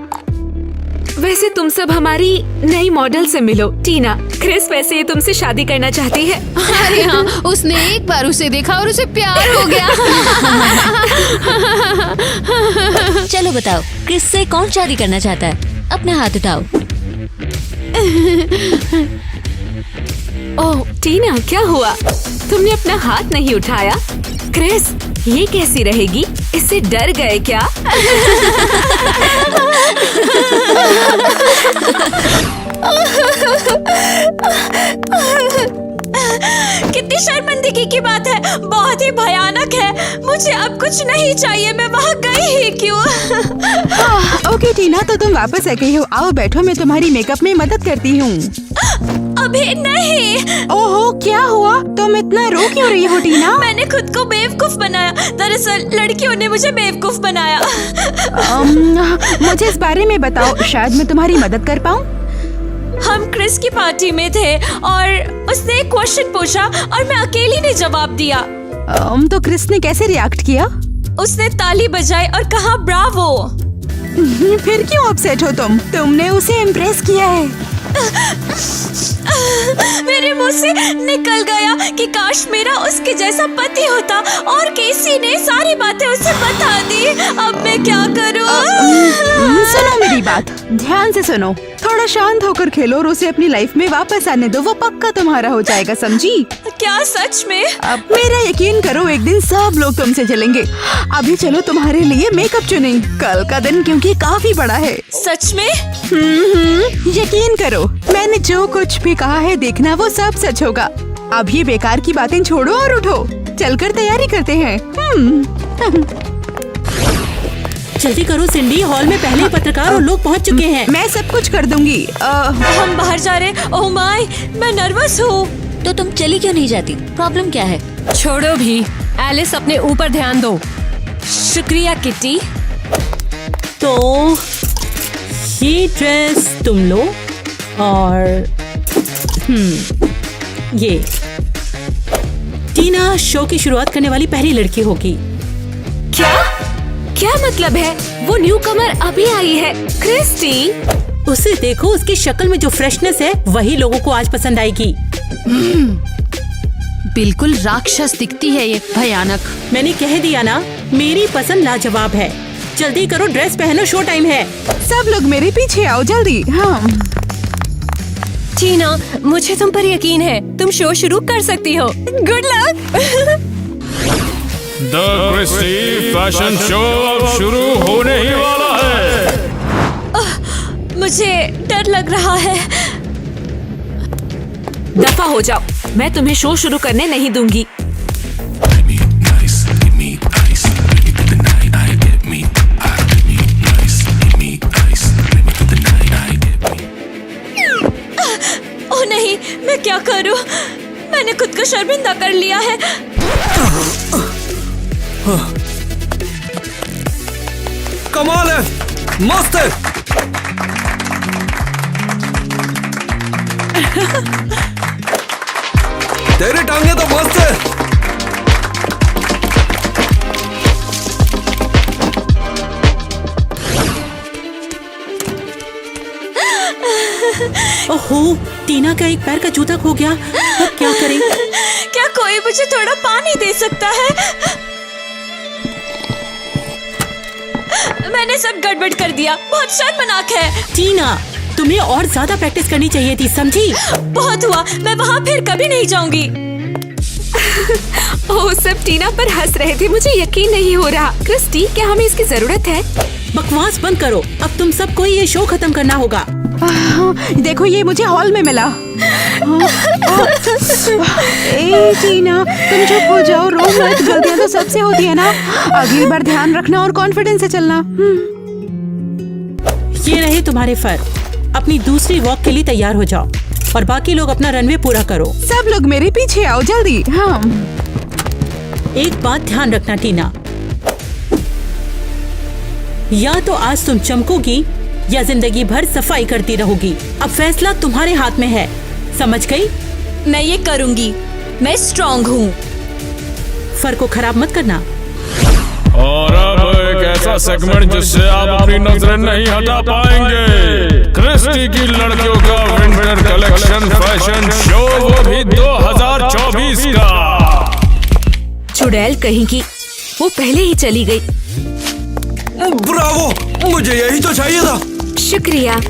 वैसे तुम सब हमारी नई मॉडल से मिलो। टीना, क्रिस वैसे ये तुमसे शादी करना चाहती है। अरे हाँ, उसने एक बार उसे देखा और उसे प्यार हो गया। चलो बताओ, क्रिस से कौन शादी करना चाहता है? अपना हाथ उठाओ। ओह टीना, क्या हुआ? तुमने अपना हाथ नहीं उठाया? क्रिस, ये कैसी रहेगी? इससे डर गए क्या? कितनी शर्मिंदगी की बात है, बहुत ही भयानक है। मुझे अब कुछ नहीं चाहिए, मैं वहाँ गई ही क्यों? ओके टीना, तो तुम वापस आ गई हो। आओ बैठो, मैं तुम्हारी मेकअप में मदद करती हूँ। अभी नहीं। ओहो, क्या हुआ? तुम इतना रो क्यों रही हो टीना? मैंने खुद को बेवकूफ बनाया। दरअसल लड़कियों ने मुझे बेवकूफ बनाया। मुझे इस बारे में बताओ, शायद मैं तुम्हारी मदद कर पाऊँ। हम क्रिस की पार्टी में थे और उसने एक क्वेश्चन पूछा और मैं अकेली ने जवाब दिया। तो क्रिस ने कैसे रिएक्ट किया? उसने ताली बजाई और कहा ब्रावो। फिर क्यों अपसेट हो तुम? तुमने उसे इम्प्रेस किया है। मेरे मुंह से निकल गया कि काश मेरा उसके जैसा पति होता, और केसी ने सारी बातें उसे बता दी। अब मैं क्या करूं? सुनो मेरी बात, ध्यान से सुनो। थोड़ा शांत होकर खेलो और उसे अपनी लाइफ में वापस आने दो। वो पक्का तुम्हारा हो जाएगा, समझी? क्या सच में? अब मेरा यकीन करो, एक दिन सब लोग तुमसे जलेंगे। अभी चलो तुम्हारे लिए मेकअप चुने कल का दिन, क्योंकि काफी बड़ा है। सच में? यकीन करो, मैंने जो कुछ भी कहा है देखना वो सब सच होगा। अब ये बेकार की बातें छोड़ो और उठो, चलकर तैयारी करते हैं। जल्दी करो सिंडी, हॉल में पहले ही पत्रकार और लोग पहुंच चुके हैं। मैं सब कुछ कर दूंगी। हम बाहर जा रहे। ओह माय, मैं नर्वस हूँ। तो तुम चली क्यों नहीं जाती? प्रॉब्लम क्या है? छोड़ो भी, एलिस अपने ऊपर ध्यान दो। शुक्रिया किट्टी। तो ये ड्रेस तुम लो और ये टीना शो की शुरुआत करने वाली पहली लड़की होगी। क्या मतलब है? वो न्यू कमर अभी आई है, क्रिस्टी। उसे देखो, उसकी शक्ल में जो फ्रेशनेस है वही लोगों को आज पसंद आएगी। बिल्कुल राक्षस दिखती है ये, भयानक। मैंने कह दिया ना, मेरी पसंद लाजवाब है। जल्दी करो, ड्रेस पहनो, शो टाइम है। सब लोग मेरे पीछे आओ जल्दी। हाँ टीना, मुझे तुम पर यकीन है, तुम शो शुरू कर सकती हो। Good luck. The Christie fashion show अब शुरू होने ही वाला है। मुझे डर लग रहा है। दफा हो जाओ, मैं तुम्हें शो शुरू करने नहीं दूंगी। ओह नहीं, मैं क्या करूं? मैंने खुद को शर्मिंदा कर लिया है। कमाल है, मस्त है। तेरी टांगे तो मस्त है। ओहो, टीना का एक पैर का जूता खो गया। अब क्या करें? क्या कोई मुझे थोड़ा पानी दे सकता है? मैंने सब गड़बड़ कर दिया, बहुत शर्मनाक है। टीना, तुम्हें और ज्यादा प्रैक्टिस करनी चाहिए थी, समझी? बहुत हुआ, मैं वहाँ फिर कभी नहीं जाऊंगी। ओह, सब टीना पर हंस रहे थे, मुझे यकीन नहीं हो रहा। क्रिस्टी, क्या हमें इसकी जरूरत है? बकवास बंद करो, अब तुम सबको ये शो खत्म करना होगा। देखो ये मुझे हॉल में मिला। ए टीना, तुम चुप हो जाओ, रो मत, गलतियां तो सबसे होती है ना। अगली बार ध्यान रखना और कॉन्फिडेंस से चलना। ये रहे तुम्हारे फर। अपनी दूसरी वॉक के लिए तैयार हो जाओ और बाकी लोग अपना रनवे पूरा करो। सब लोग मेरे पीछे आओ जल्दी। हाँ। एक बात ध्यान रखना टीना, या तो आज तुम चमकोगी या जिंदगी भर सफाई करती रहोगी। अब फैसला तुम्हारे हाथ में है, समझ गई? मैं ये करूंगी, मैं स्ट्रॉन्ग हूँ। फर को खराब मत करना। और अब एक ऐसा सेगमेंट जिससे आप अपनी नजरें नहीं हटा पाएंगे। क्रिस्टी की लड़कियों का विंटर कलेक्शन फैशन शो, वो भी 2024 का। चुड़ैल कहीं की, वो पहले ही चली गई। ब्रावो, मुझे यही तो चाहिए था। शुक्रिया।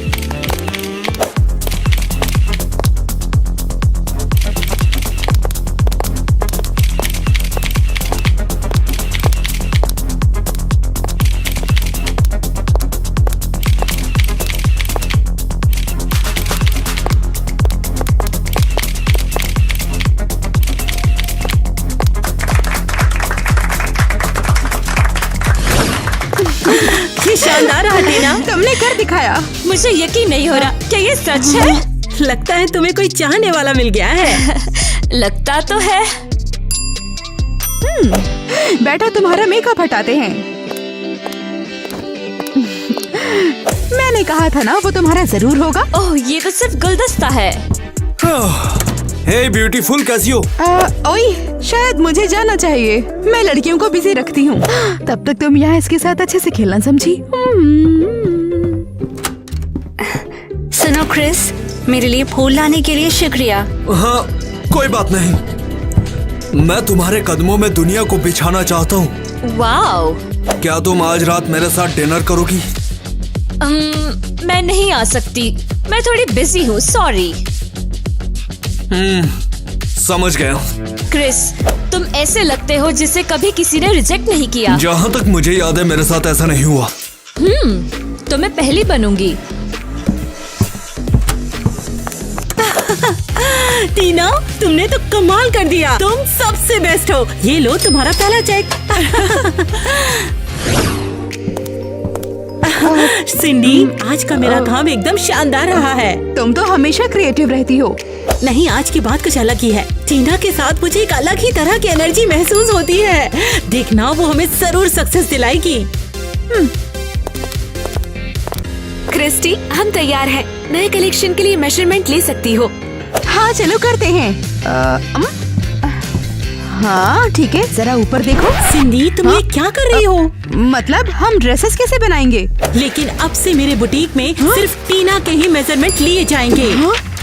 शानदार रहा टीना, तुमने कर दिखाया। मुझे यकीन नहीं हो रहा, क्या ये सच है? लगता है तुम्हें कोई चाहने वाला मिल गया है। लगता तो है। बेटा तुम्हारा मेकअप हटाते हैं। मैंने कहा था ना वो तुम्हारा जरूर होगा। ओह, ये तो सिर्फ गुलदस्ता है। हे ब्यूटीफुल, कैसी हो? ओए, शायद मुझे जाना चाहिए। मैं लड़कियों को बिजी रखती हूँ। तब तक तुम यहाँ इसके साथ अच्छे से खेलना, समझी? सुनो क्रिस, मेरे लिए फूल लाने के लिए शुक्रिया। हाँ, कोई बात नहीं। मैं तुम्हारे कदमों में दुनिया को बिछाना चाहता हूँ। वाओ। क्या तुम आज रात मेरे साथ डिनर करोगी? मैं नहीं आ सकती, मैं थोड़ी बिजी हूँ, सॉरी। समझ गया। क्रिस, तुम ऐसे लगते हो जिसे कभी किसी ने रिजेक्ट नहीं किया। जहाँ तक मुझे याद है मेरे साथ ऐसा नहीं हुआ। तो मैं पहली बनूंगी। टीना, तुमने तो कमाल कर दिया। तुम सबसे बेस्ट हो। ये लो तुम्हारा पहला चेक। सिंडी, आज का मेरा काम एकदम शानदार रहा है। तुम तो हमेशा क्रिएटिव रहती हो। नहीं, आज की बात कुछ अलग ही है। टीना के साथ मुझे एक अलग ही तरह की एनर्जी महसूस होती है। देखना, वो हमें जरूर सक्सेस दिलाएगी। क्रिस्टी, हम तैयार हैं। नए कलेक्शन के लिए मेजरमेंट ले सकती हो। हाँ चलो करते हैं। हाँ ठीक है, जरा ऊपर देखो। सिंडी, तुम ये क्या कर रही हो? मतलब हम ड्रेसेस कैसे बनाएंगे? लेकिन अब से मेरे बुटीक में सिर्फ टीना के ही मेजरमेंट लिए जाएंगे,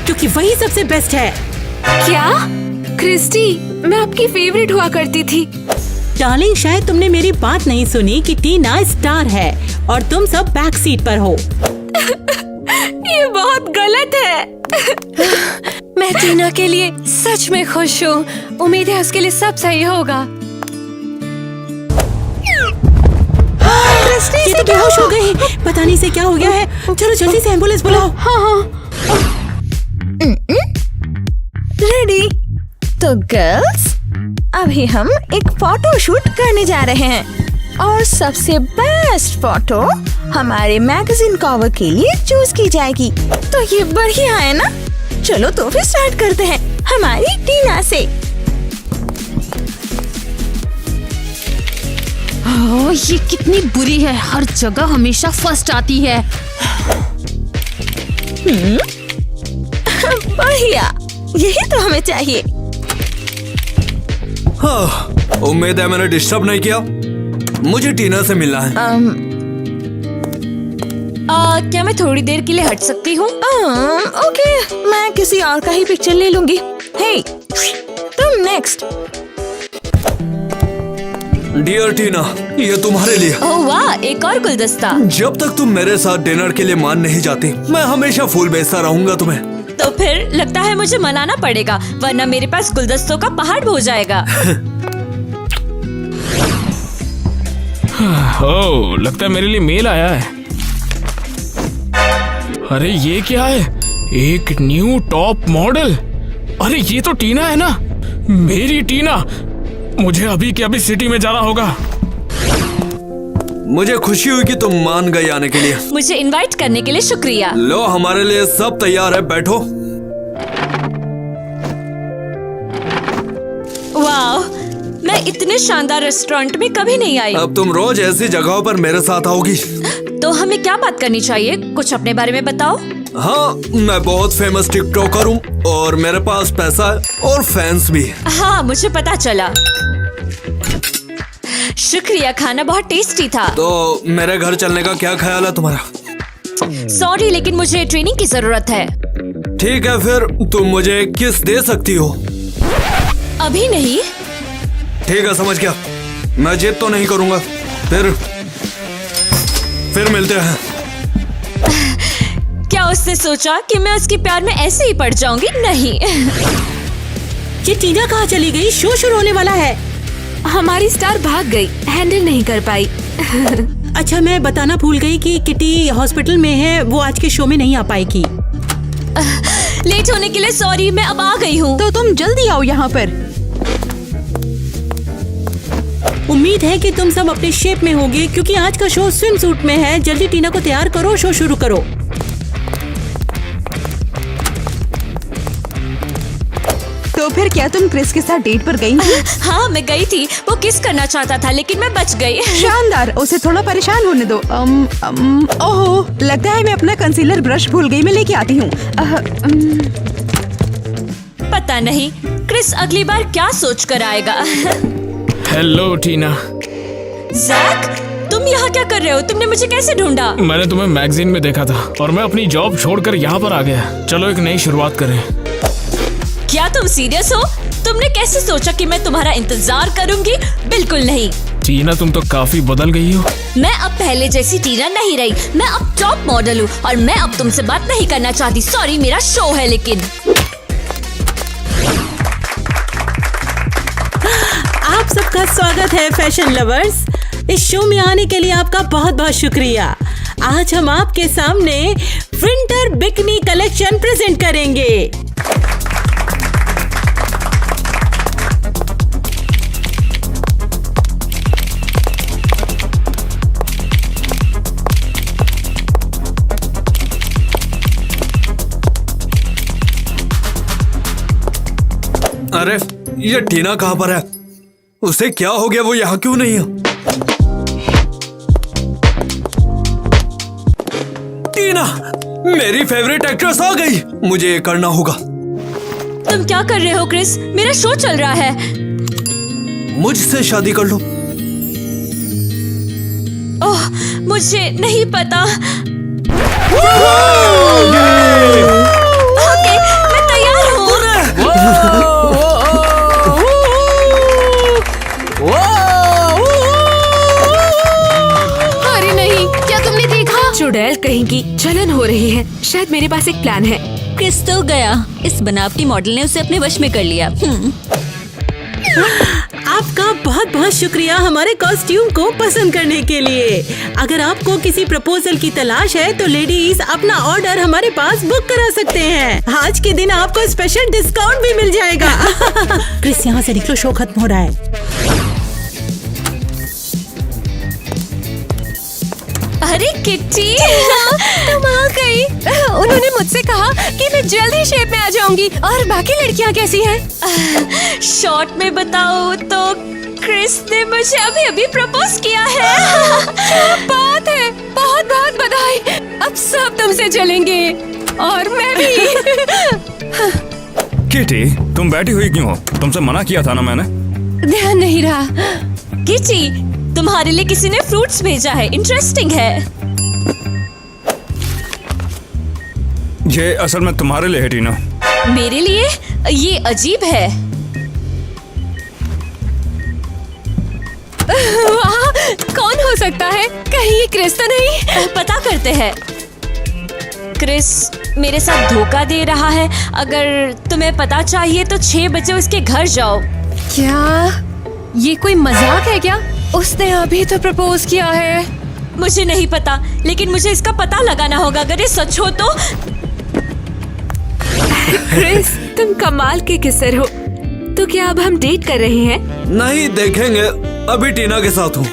क्योंकि वही सबसे बेस्ट है। क्या? क्रिस्टी, मैं आपकी फेवरेट हुआ करती थी। डार्लिंग, शायद तुमने मेरी बात नहीं सुनी कि टीना स्टार है और तुम सब बैक सीट पर हो। ये बहुत गलत है। मैं टीना के लिए सच में खुश हूँ। उम्मीद है उसके लिए सब सही होगा। ये तो बेहोश हो गई। पता नहीं से क्या हो गया है। चलो जल्दी से एम्बुलेंस बुलाओ। हाँ। रेडी? तो गर्ल्स, अभी हम एक फोटो शूट करने जा रहे हैं और सबसे बेस्ट फोटो हमारे मैगजीन कवर के लिए चूज की जाएगी। तो ये बढ़िया है ना? चलो तो फिर स्टार्ट करते हैं हमारी टीना से। ओह, ये कितनी बुरी है, हर जगह हमेशा फर्स्ट आती है। बढ़िया, यही तो हमें चाहिए। हाँ, उम्मीद है मैंने डिस्टर्ब नहीं किया। मुझे टीना से मिलना है। क्या मैं थोड़ी देर के लिए हट सकती हूँ? ओके, मैं किसी और का ही पिक्चर ले लूंगी। हे, तुम नेक्स्ट। डियर टीना, ये तुम्हारे लिए। ओह वाह, एक और गुलदस्ता। जब तक तुम मेरे साथ डिनर के लिए मान नहीं जाती, मैं हमेशा फूल बेचता रहूंगा तुम्हें। तो फिर लगता है मुझे मनाना पड़ेगा, वरना मेरे पास गुलदस्तों का पहाड़ हो जाएगा। ओह, लगता है मेरे लिए मेल आया है। अरे ये क्या है? एक न्यू टॉप मॉडल। अरे ये तो टीना है ना, मेरी टीना। मुझे अभी के अभी सिटी में जाना होगा। मुझे खुशी हुई कि तुम मान गई आने के लिए। मुझे इनवाइट करने के लिए शुक्रिया। लो, हमारे लिए सब तैयार है, बैठो। वाह, मैं इतने शानदार रेस्टोरेंट में कभी नहीं आई। अब तुम रोज ऐसी जगहों पर मेरे साथ आओगी। तो हमें क्या बात करनी चाहिए? कुछ अपने बारे में बताओ। हाँ, मैं बहुत फेमस टिकटॉकर हूँ और मेरे पास पैसा है और फैंस भी। हाँ, मुझे पता चला। शुक्रिया, खाना बहुत टेस्टी था। तो मेरे घर चलने का क्या ख्याल है तुम्हारा? सॉरी, लेकिन मुझे ट्रेनिंग की जरूरत है। ठीक है, फिर तुम मुझे किस दे सकती हो? अभी नहीं। ठीक है, समझ गया। मैं जिद तो नहीं करूँगा। फिर मिलते हैं। क्या उसने सोचा कि मैं उसके प्यार में ऐसे ही पड़ जाऊंगी? नहीं। ये टीना कहाँ चली गई? शो शुरू होने वाला है। हमारी स्टार भाग गई, हैंडल नहीं कर पाई। अच्छा, मैं बताना भूल गई कि किटी हॉस्पिटल में है, वो आज के शो में नहीं आ पाएगी। लेट होने के लिए सॉरी, मैं अब आ गई हूँ। तो तुम जल्दी आओ यहाँ पर। उम्मीद है कि तुम सब अपने शेप में होगे क्योंकि आज का शो स्विम सूट में है। जल्दी टीना को तैयार करो, शो शुरू करो। तो फिर क्या तुम क्रिस के साथ डेट पर गई थी? हाँ, मैं गई थी। वो किस करना चाहता था लेकिन मैं बच गई। शानदार, उसे थोड़ा परेशान होने दो। ओहो, लगता है मैं अपना कंसीलर ब्रश भूल गई, मैं लेके आती हूँ। पता नहीं क्रिस अगली बार क्या सोच कर आएगा। हेलो टीना। जैक, तुम यहाँ क्या कर रहे हो? तुमने मुझे कैसे ढूंढा? मैंने तुम्हें मैगजीन में देखा था और मैं अपनी जॉब छोड़कर यहाँ पर आ गया। चलो एक नई शुरुआत करें। क्या तुम सीरियस हो? तुमने कैसे सोचा कि मैं तुम्हारा इंतजार करूंगी? बिल्कुल नहीं। टीना, तुम तो काफी बदल गई हो। मैं अब पहले जैसी टीना नहीं रही। मैं अब टॉप मॉडल हूँ और मैं अब तुमसे बात नहीं करना चाहती। सॉरी, मेरा शो है। लेकिन आप सबका स्वागत है फैशन लवर्स। इस शो में आने के लिए आपका बहुत बहुत शुक्रिया। आज हम आपके सामने विंटर बिकनी कलेक्शन प्रेजेंट करेंगे। अरे, ये टीना कहाँ पर है? उसे क्या हो गया? वो यहाँ क्यों नहीं है? टीना, मेरी फेवरेट एक्ट्रेस आ गई। मुझे ये करना होगा। तुम क्या कर रहे हो क्रिस? मेरा शो चल रहा है। मुझसे शादी कर लो। ओह, मुझे नहीं पता। ओके, मैं तैयार हूँ। अरे नहीं, क्या तुमने देखा? चुड़ैल कहीं की, जलन हो रही है। शायद मेरे पास एक प्लान है। क्रिस तो गया, इस बनावटी मॉडल ने उसे अपने वश में कर लिया। आपका बहुत बहुत शुक्रिया हमारे कॉस्ट्यूम को पसंद करने के लिए। अगर आपको किसी प्रपोजल की तलाश है तो लेडीज अपना ऑर्डर हमारे पास बुक करा सकते हैं। आज के दिन आपको स्पेशल डिस्काउंट भी मिल जाएगा। क्रिस, यहाँ से निकलो, शो खत्म हो रहा है। अरे किट्टी, तुम आ गई। उन्होंने मुझसे कहा कि मैं जल्दी शेप में आ जाऊंगी। और बाकी लड़कियां कैसी हैं? शॉर्ट में बताओ तो क्रिस ने मुझे अभी अभी प्रपोज किया है। क्या बात है, बहुत बहुत बधाई। अब सब तुमसे चलेंगे और मैं भी। किटी, तुम बैठी हुई क्यों हो? तुमसे मना किया था ना मैंने। ध्यान नहीं रहा। किटी, तुम्हारे लिए किसी ने फ्रूट्स भेजा है, इंटरेस्टिंग है। ये असल में तुम्हारे लिए है टीना। मेरे लिए? ये अजीब है। वाह, कौन हो सकता है? कहीं ये क्रिस तो नहीं? पता करते हैं। क्रिस मेरे साथ धोखा दे रहा है। अगर तुम्हें पता चाहिए तो 6 बजे उसके घर जाओ। क्या ये कोई मजाक है क्या? उसने अभी तो प्रपोज किया है। मुझे नहीं पता, लेकिन मुझे इसका पता लगाना होगा। अगर ये सच हो तो। क्रिस, तुम कमाल के किसर हो। तो क्या अब हम डेट कर रहे हैं? नहीं, देखेंगे। अभी टीना के साथ हूँ।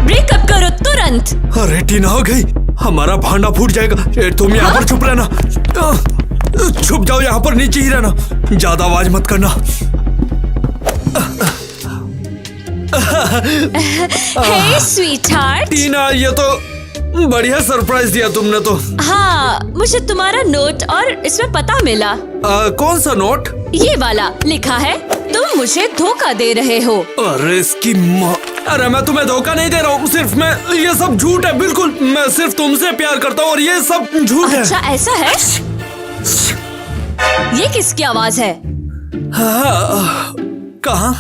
ब्रेकअप करो तुरंत। अरे टीना हो गई, हमारा भांडा फूट जाएगा। तुम यहाँ पर चुप रहना। छुप जाओ, यहाँ पर नीचे ही रहना, ज्यादा आवाज मत करना। हे स्वीटहार्ट। टीना, ये तो बढ़िया सरप्राइज दिया तुमने तो। हाँ, मुझे तुम्हारा नोट और इसमें पता मिला। कौन सा नोट? ये वाला लिखा है, तुम मुझे धोखा दे रहे हो। अरे इसकी माँ। अरे मैं तुम्हें धोखा नहीं दे रहा हूँ, सिर्फ मैं, ये सब झूठ है बिल्कुल। मैं सिर्फ तुमसे प्यार करता हूँ और ये सब झूठ है। अच्छा ऐसा है? ये किसकी आवाज है? कहाँ?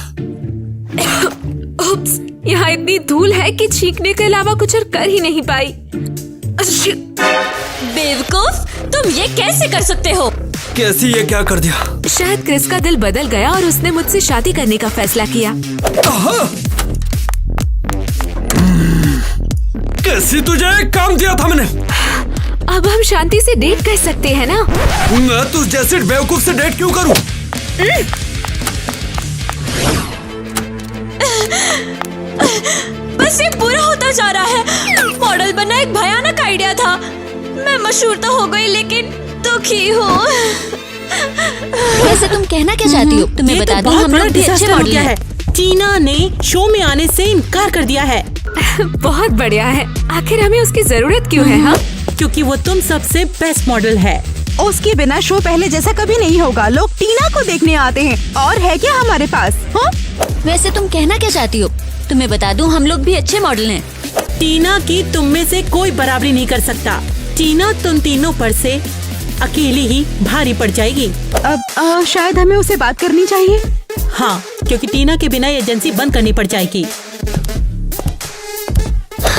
उप्स, यहाँ इतनी धूल है कि छींकने के अलावा कुछ और कर ही नहीं पाई। बेवकूफ, तुम ये कैसे कर सकते हो? कैसी, ये क्या कर दिया? शायद क्रिस का दिल बदल गया और उसने मुझसे शादी करने का फैसला किया। कैसी, तुझे एक काम दिया था मैंने। अब हम शांति से डेट कर सकते हैं ना? मैं तुझ जैसे बेवकूफ से डेट क्यों करूं? बस ये बुरा होता जा रहा है। मॉडल बनना एक भयानक आइडिया था। मैं मशहूर तो हो गई, लेकिन दुखी हूँ। वैसे तुम कहना क्या चाहती हो? तुम्हें बता दूं, हम लोग भी अच्छे मॉडल हैं। टीना ने शो में आने से इनकार कर दिया है। बहुत बढ़िया है। आखिर हमें उसकी जरूरत क्यों है? हाँ, क्योंकि वो तुम सबसे बेस्ट मॉडल है। उसके बिना शो पहले जैसा कभी नहीं होगा। लोग टीना को देखने आते हैं, और है क्या हमारे पास? हाँ? वैसे तुम कहना क्या चाहती हो? तुम्हें बता दूं, हम लोग भी अच्छे मॉडल हैं। टीना की तुम में से कोई बराबरी नहीं कर सकता। टीना तुम तीनों पर से अकेली ही भारी पड़ जाएगी। अब शायद हमें उसे बात करनी चाहिए। हाँ, क्योंकि टीना के बिना एजेंसी बंद करनी पड़ जाएगी।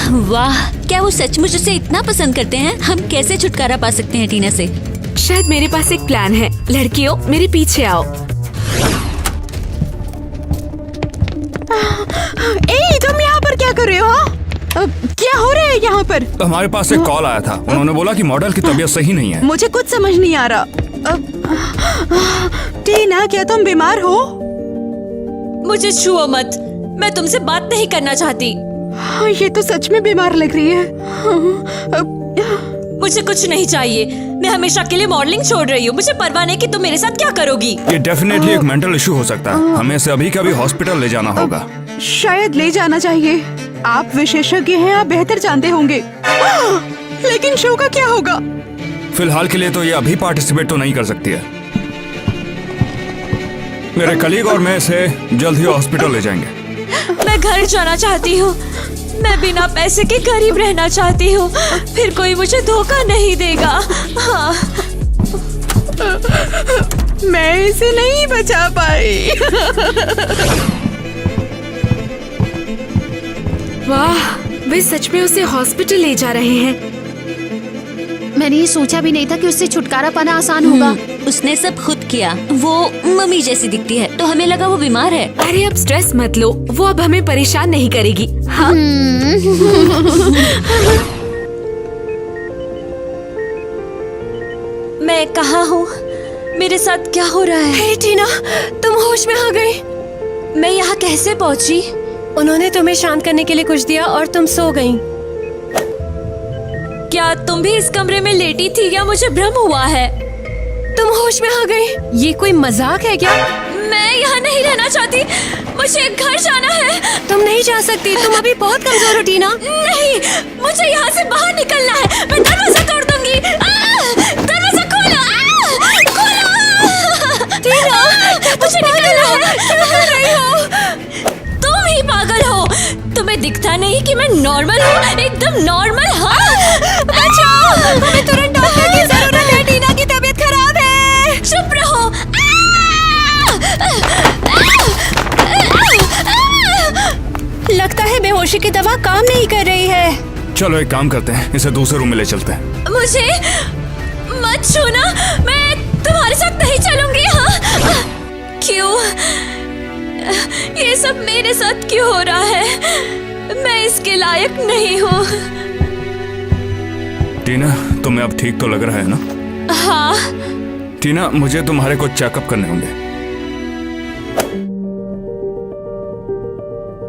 वाह, क्या वो सचमुच उसे इतना पसंद करते हैं? हम कैसे छुटकारा पा सकते हैं टीना से? शायद मेरे पास एक प्लान है। लड़कियों, मेरे पीछे आओ। तुम यहाँ पर क्या कर रहे हो? क्या हो रहा है यहाँ पर? हमारे पास एक कॉल आया था। उन्होंने बोला कि मॉडल की तबीयत सही नहीं है। मुझे कुछ समझ नहीं आ रहा। टीना, क्या तुम बीमार हो? मुझे छुओ मत, मैं तुमसे बात नहीं करना चाहती। ये तो सच में बीमार लग रही है। मुझे कुछ नहीं चाहिए। मैं हमेशा के लिए मॉडलिंग छोड़ रही हूँ। मुझे परवाह नहीं कि तुम मेरे साथ क्या करोगी। ये डेफिनेटली एक मेंटल इशू हो सकता है। हमें इसे अभी कभी हॉस्पिटल ले जाना होगा। शायद ले जाना चाहिए। आप विशेषज्ञ हैं, आप बेहतर जानते होंगे। लेकिन शो का क्या होगा? फिलहाल के लिए तो ये अभी पार्टिसिपेट तो नहीं कर सकती है। मेरे कलीग और मैं इसे जल्द ही हॉस्पिटल ले जाएंगे। मैं घर जाना चाहती हूँ। मैं बिना पैसे के गरीब रहना चाहती हूँ। फिर कोई मुझे धोखा नहीं देगा। हाँ। मैं इसे नहीं बचा पाई। वाह, वे सच में उसे हॉस्पिटल ले जा रहे हैं। मैंने ये सोचा भी नहीं था कि उससे छुटकारा पाना आसान होगा। उसने सब खुद किया। वो मम्मी जैसी दिखती है, तो हमें लगा वो बीमार है। अरे अब स्ट्रेस मत लो, वो अब हमें परेशान नहीं करेगी। हाँ? मैं कहाँ हूँ? मेरे साथ क्या हो रहा है? हे टीना, तुम होश में आ गई। मैं यहाँ कैसे पहुँची? उन्होंने तुम्हें शांत करने के लिए कुछ दिया और तुम सो गई। क्या तुम भी इस कमरे में लेटी थी या मुझे भ्रम हुआ है? तुम होश में आ गई। ये कोई मजाक है क्या? मैं यहाँ नहीं रहना चाहती। मुझे घर जाना है। तुम नहीं जा सकती, तुम अभी बहुत कमजोर हो टीना। नहीं, मुझे यहाँ से बाहर निकलना है। मैं दरवाजा तोड़ दूंगी। दरवाजा खोलो। खोलो। टीना, मुझे निकलना है। क्या कर रही हो? तुम ही पागल हो। तुम्हें दिखता नहीं कि मैं नॉर्मल हूँ? एकदम नॉर्मल। हाँ, बचाओ, हमें तुरंत डॉक्टर की जरूरत है। टीना की तबीयत खराब है। चुप रहो। लगता है बेहोशी की दवा काम नहीं कर रही है। चलो एक काम करते हैं, इसे दूसरे रूम में ले चलते हैं। मुझे मत छूना, मैं तुम्हारे साथ नहीं चलूंगी। हाँ? क्यों? ये सब मेरे साथ क्यों हो रहा है? मैं इसके लायक नहीं हूँ। टीना, तुम्हें अब ठीक तो लग रहा है ना? हाँ। टीना, मुझे तुम्हारे कुछ चेकअप करने होंगे।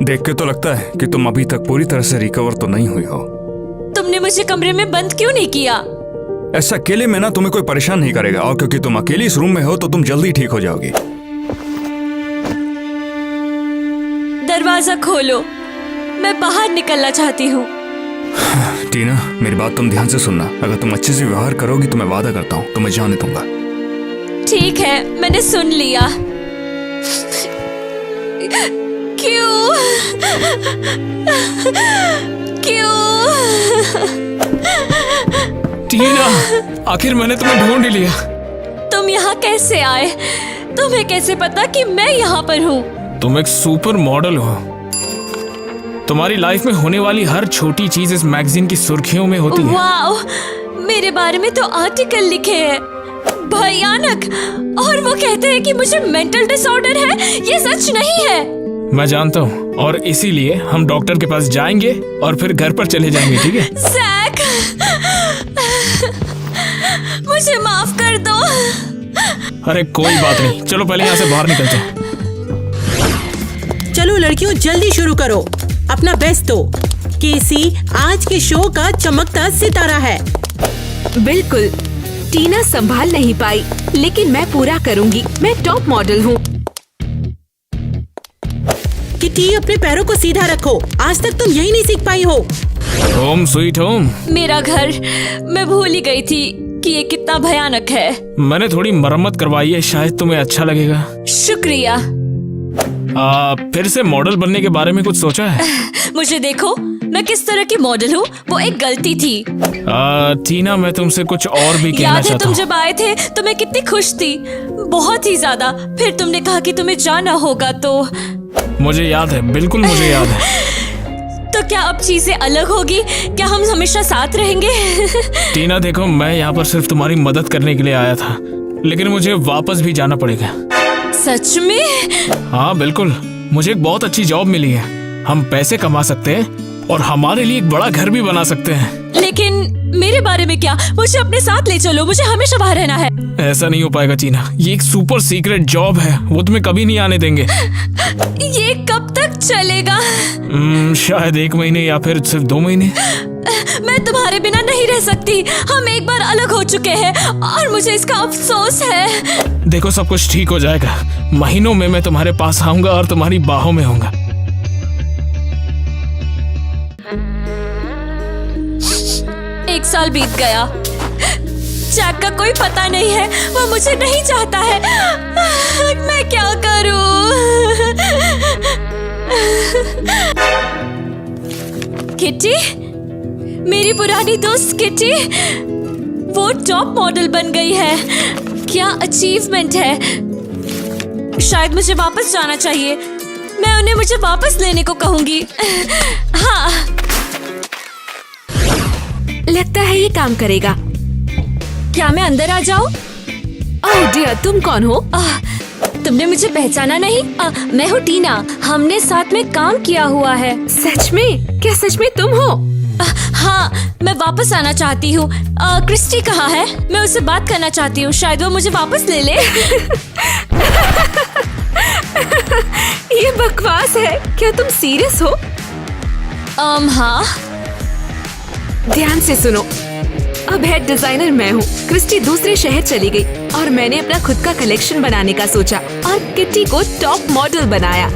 देख के तो लगता है कि तुम अभी तक पूरी तरह से रिकवर तो नहीं हुई हो। तुमने मुझे कमरे में बंद क्यों नहीं किया? ऐसा अकेले में ना तुम्हें कोई परेशान नहीं करेगा, और क्योंकि तुम अकेली इस रूम में हो तो तुम जल्दी ठीक हो जाओगी। दरवाजा खोलो, मैं बाहर निकलना चाहती हूँ। टीना, मेरी बात तुम ध्यान से सुनना। अगर तुम अच्छे से व्यवहार करोगी तो मैं वादा करता हूँ तुम्हें जाने दूंगा। ठीक है, मैंने सुन लिया। क्यों? क्यों? टीना, आखिर मैंने तुम्हें ढूंढ ही लिया। तुम यहाँ कैसे आए? तुम्हें कैसे पता कि मैं यहाँ पर हूँ? तुम एक सुपर मॉडल हो। तुम्हारी लाइफ में होने वाली हर छोटी चीज इस मैगजीन की सुर्खियों में होती है। वाओ, मेरे बारे में तो आर्टिकल लिखे हैं, भयानक। और वो कहते हैं कि मुझे मेंटल डिसऑर्डर है। ये सच नहीं है। मैं जानता हूँ, और इसीलिए हम डॉक्टर के पास जाएंगे और फिर घर पर चले जाएंगे, ठीक है? जैक, मुझे माफ कर दो। अरे कोई बात नहीं, चलो पहले यहाँ से बाहर निकलते हैं। चलो लड़कियों, जल्दी शुरू करो, अपना बेस्ट दो। केसी आज के शो का चमकता सितारा है। बिल्कुल, टीना संभाल नहीं पाई, लेकिन मैं पूरा करूंगी। मैं टॉप मॉडल हूँ। किटी, अपने पैरों को सीधा रखो। आज तक तुम यही नहीं सीख पाई हो। Home sweet home. मेरा घर, मैं भूल ही गई थी कि ये कितना भयानक है। मैंने थोड़ी मरम्मत करवाई है, शायद तुम्हें अच्छा लगेगा। शुक्रिया। फिर से मॉडल बनने के बारे में कुछ सोचा है? मुझे देखो, मैं किस तरह की मॉडल हूँ। वो एक गलती थी। टीना, मैं तुमसे कुछ और भी कहना याद है चाहता तुम हूँ। जब आए थे तो मैं कितनी खुश थी, बहुत ही ज्यादा। फिर तुमने कहा कि तुम्हें जाना होगा, तो मुझे याद है, बिल्कुल मुझे याद है। तो क्या अब चीजें अलग होगी? क्या हम हमेशा साथ रहेंगे? टीना देखो, मैं यहाँ पर सिर्फ तुम्हारी मदद करने के लिए आया था, लेकिन मुझे वापस भी जाना पड़ेगा। सच में? हाँ बिल्कुल, मुझे एक बहुत अच्छी जॉब मिली है। हम पैसे कमा सकते हैं और हमारे लिए एक बड़ा घर भी बना सकते हैं। लेकिन मेरे बारे में क्या? मुझे अपने साथ ले चलो, मुझे हमेशा बाहर रहना है। ऐसा नहीं हो पाएगा टीना, ये एक सुपर सीक्रेट जॉब है, वो तुम्हें कभी नहीं आने देंगे। ये कब तक चलेगा? शायद 1 महीने या फिर सिर्फ 2 महीने। मैं तुम्हारे बिना नहीं रह सकती। हम एक बार अलग हो चुके हैं और मुझे इसका अफसोस है। देखो, सब कुछ ठीक हो जाएगा। महीनों में मैं तुम्हारे पास आऊंगा और तुम्हारी बाहों में होऊंगा। एक साल बीत गया। जैक का कोई पता नहीं है, वो मुझे नहीं चाहता है। मैं क्या करूं? किटी, मेरी पुरानी दोस्त किटी, वो टॉप मॉडल बन गई है। क्या अचीवमेंट है। शायद मुझे वापस जाना चाहिए। मैं उन्हें मुझे वापस लेने को कहूंगी। हाँ, लगता है ये काम करेगा। क्या मैं अंदर आ जाऊं? ओह डियर, तुम कौन हो? तुमने मुझे पहचाना नहीं? मैं हूँ टीना। हमने साथ में काम किया हुआ है। सच में? क्या सच में तुम हो? हाँ, मैं वापस आना चाहती हूँ। क्रिस्टी कहाँ है? मैं उससे बात करना चाहती हूँ, शायद वो मुझे वापस ले ले। ये बकवास है। क्या तुम सीरियस हो? हाँ। ध्यान से सुनो, अब हेड डिजाइनर मैं हूँ। क्रिस्टी दूसरे शहर चली गई और मैंने अपना खुद का कलेक्शन बनाने का सोचा और किटी को टॉप मॉडल बनाया।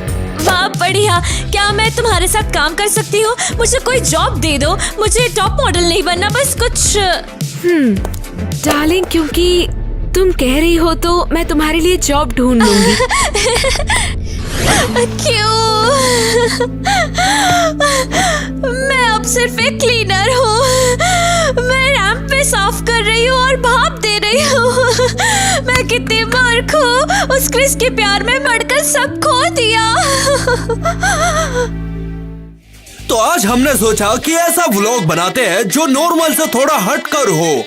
वाह बढ़िया। क्या मैं तुम्हारे साथ काम कर सकती हूँ? मुझे कोई जॉब दे दो। मुझे टॉप मॉडल नहीं बनना, बस कुछ डार्लिंग, क्योंकि तुम कह रही हो तो मैं तुम्हारे लिए जॉब ढूंढ लूंगी। क्यों? मैं अब सिर्फ एक क्लीनर हूँ। मैं रैंप पे साफ कर रही हूँ और भाप दे रही हूँ। मैं कितनी मूर्ख हूँ। उस क्रिस के प्यार में पड़कर सब खो दिया। तो आज हमने सोचा कि ऐसा व्लॉग बनाते हैं जो नॉर्मल से थोड़ा हटकर हो,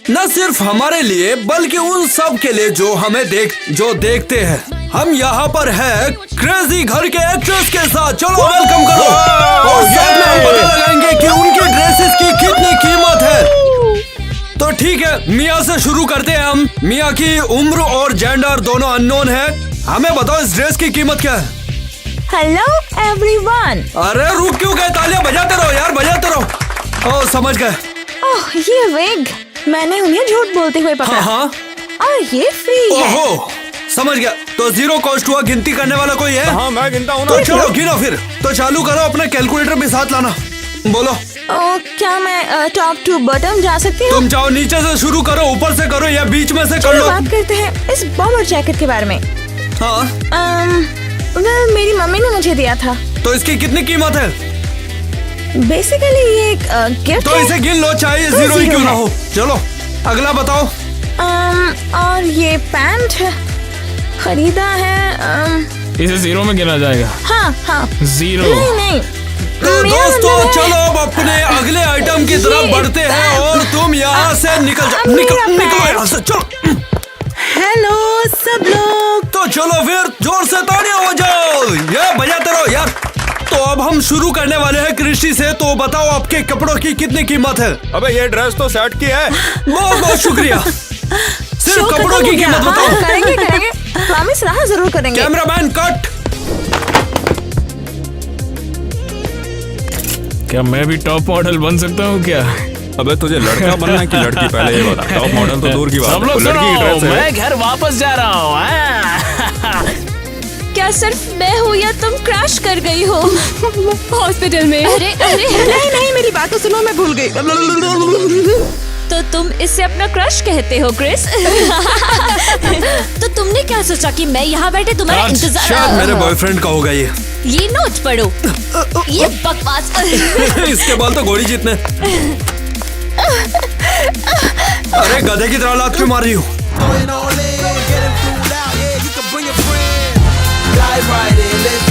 न सिर्फ हमारे लिए बल्कि उन सब के लिए जो हमें देखते हैं। हम यहाँ पर है क्रेजी घर के एक्ट्रेस के साथ। चलो वेलकम करो। ठीक है, मिया से शुरू करते हैं हम। मिया की उम्र और जेंडर दोनों अननोन है। हमें बताओ इस ड्रेस की कीमत क्या है? Hello everyone. अरे रुक क्यों गए? तालियां बजाते रहो यार, बजाते रहो। ओह समझ गए। ओह ये विग मैंने उन्हें झूठ बोलते हुए पकड़ा। हाँ। और ये फ्री है। ओहो समझ गया। तो जीरो कॉस्ट हुआ। गिनती करने वाला कोई है? हाँ मैं गिनता हूँ ना। तो चलो गिनो फिर। तो चालू करो, अपना कैलकुलेटर भी साथ लाना। बोलो। क्या मैं टॉप टू बॉटम जा सकती हूँ? तुम चाहो नीचे से शुरू करो, ऊपर से करो या बीच में से कर लो। बात करते हैं इस बॉमर जैकेट के बारे में। हाँ मेरी मम्मी ने मुझे दिया था। तो इसकी कितनी कीमत है? बेसिकली ये एक गिफ्ट तो इसे गिन लो, चाहे ये जीरो ही क्यों ना हो। चलो अगला बताओ। और ये पैंट खरीदा है। इसे जीरो में गिना जाएगा। हाँ जीरो। नहीं तो दोस्तों चलो अब अपने अगले आइटम की तरफ बढ़ते हैं और तुम यहाँ से निकल जाओ। निकलो यहाँ से, चलो। हेलो सब लोग। तो चलो फिर जोर से तालियां बजाओ, ये बजाते रहो यार। तो अब हम शुरू करने वाले हैं क्रिस्टी से। तो बताओ आपके कपड़ों की कितनी कीमत है? अबे ये ड्रेस तो सेट की है। बहुत बहुत शुक्रिया। सिर्फ कपड़ों की कीमत बताओ। करेंगे प्रॉमिस रहा जरूर करेंगे। Cameraman cut. क्या मैं भी टॉप मॉडल बन सकता हूँ क्या? अबे तुझे लड़का बनना है कि लड़की? पहले ये बता। टॉप मॉडल तो दूर की बात है। सब लोग लड़की की सुनो, ड्रेस है। मैं घर वापस जा रहा हूँ। क्या सिर्फ मैं हूँ या तुम क्रैश कर गई हो हॉस्पिटल में? अरे नहीं मेरी बात तो सुनो, मैं भूल गई। तो तुम इससे अपना क्रश कहते हो क्रिस? तो तुमने क्या सोचा कि मैं यहाँ बैठे तुम्हारा शायद इंतजार? मेरे बॉयफ्रेंड का होगा ये। ये नोट पढ़ो। ये बकवास। इसके बाल तो घोड़ी जितने। अरे गधे की तरह लात क्यों मार रही हो? Dive right in, let's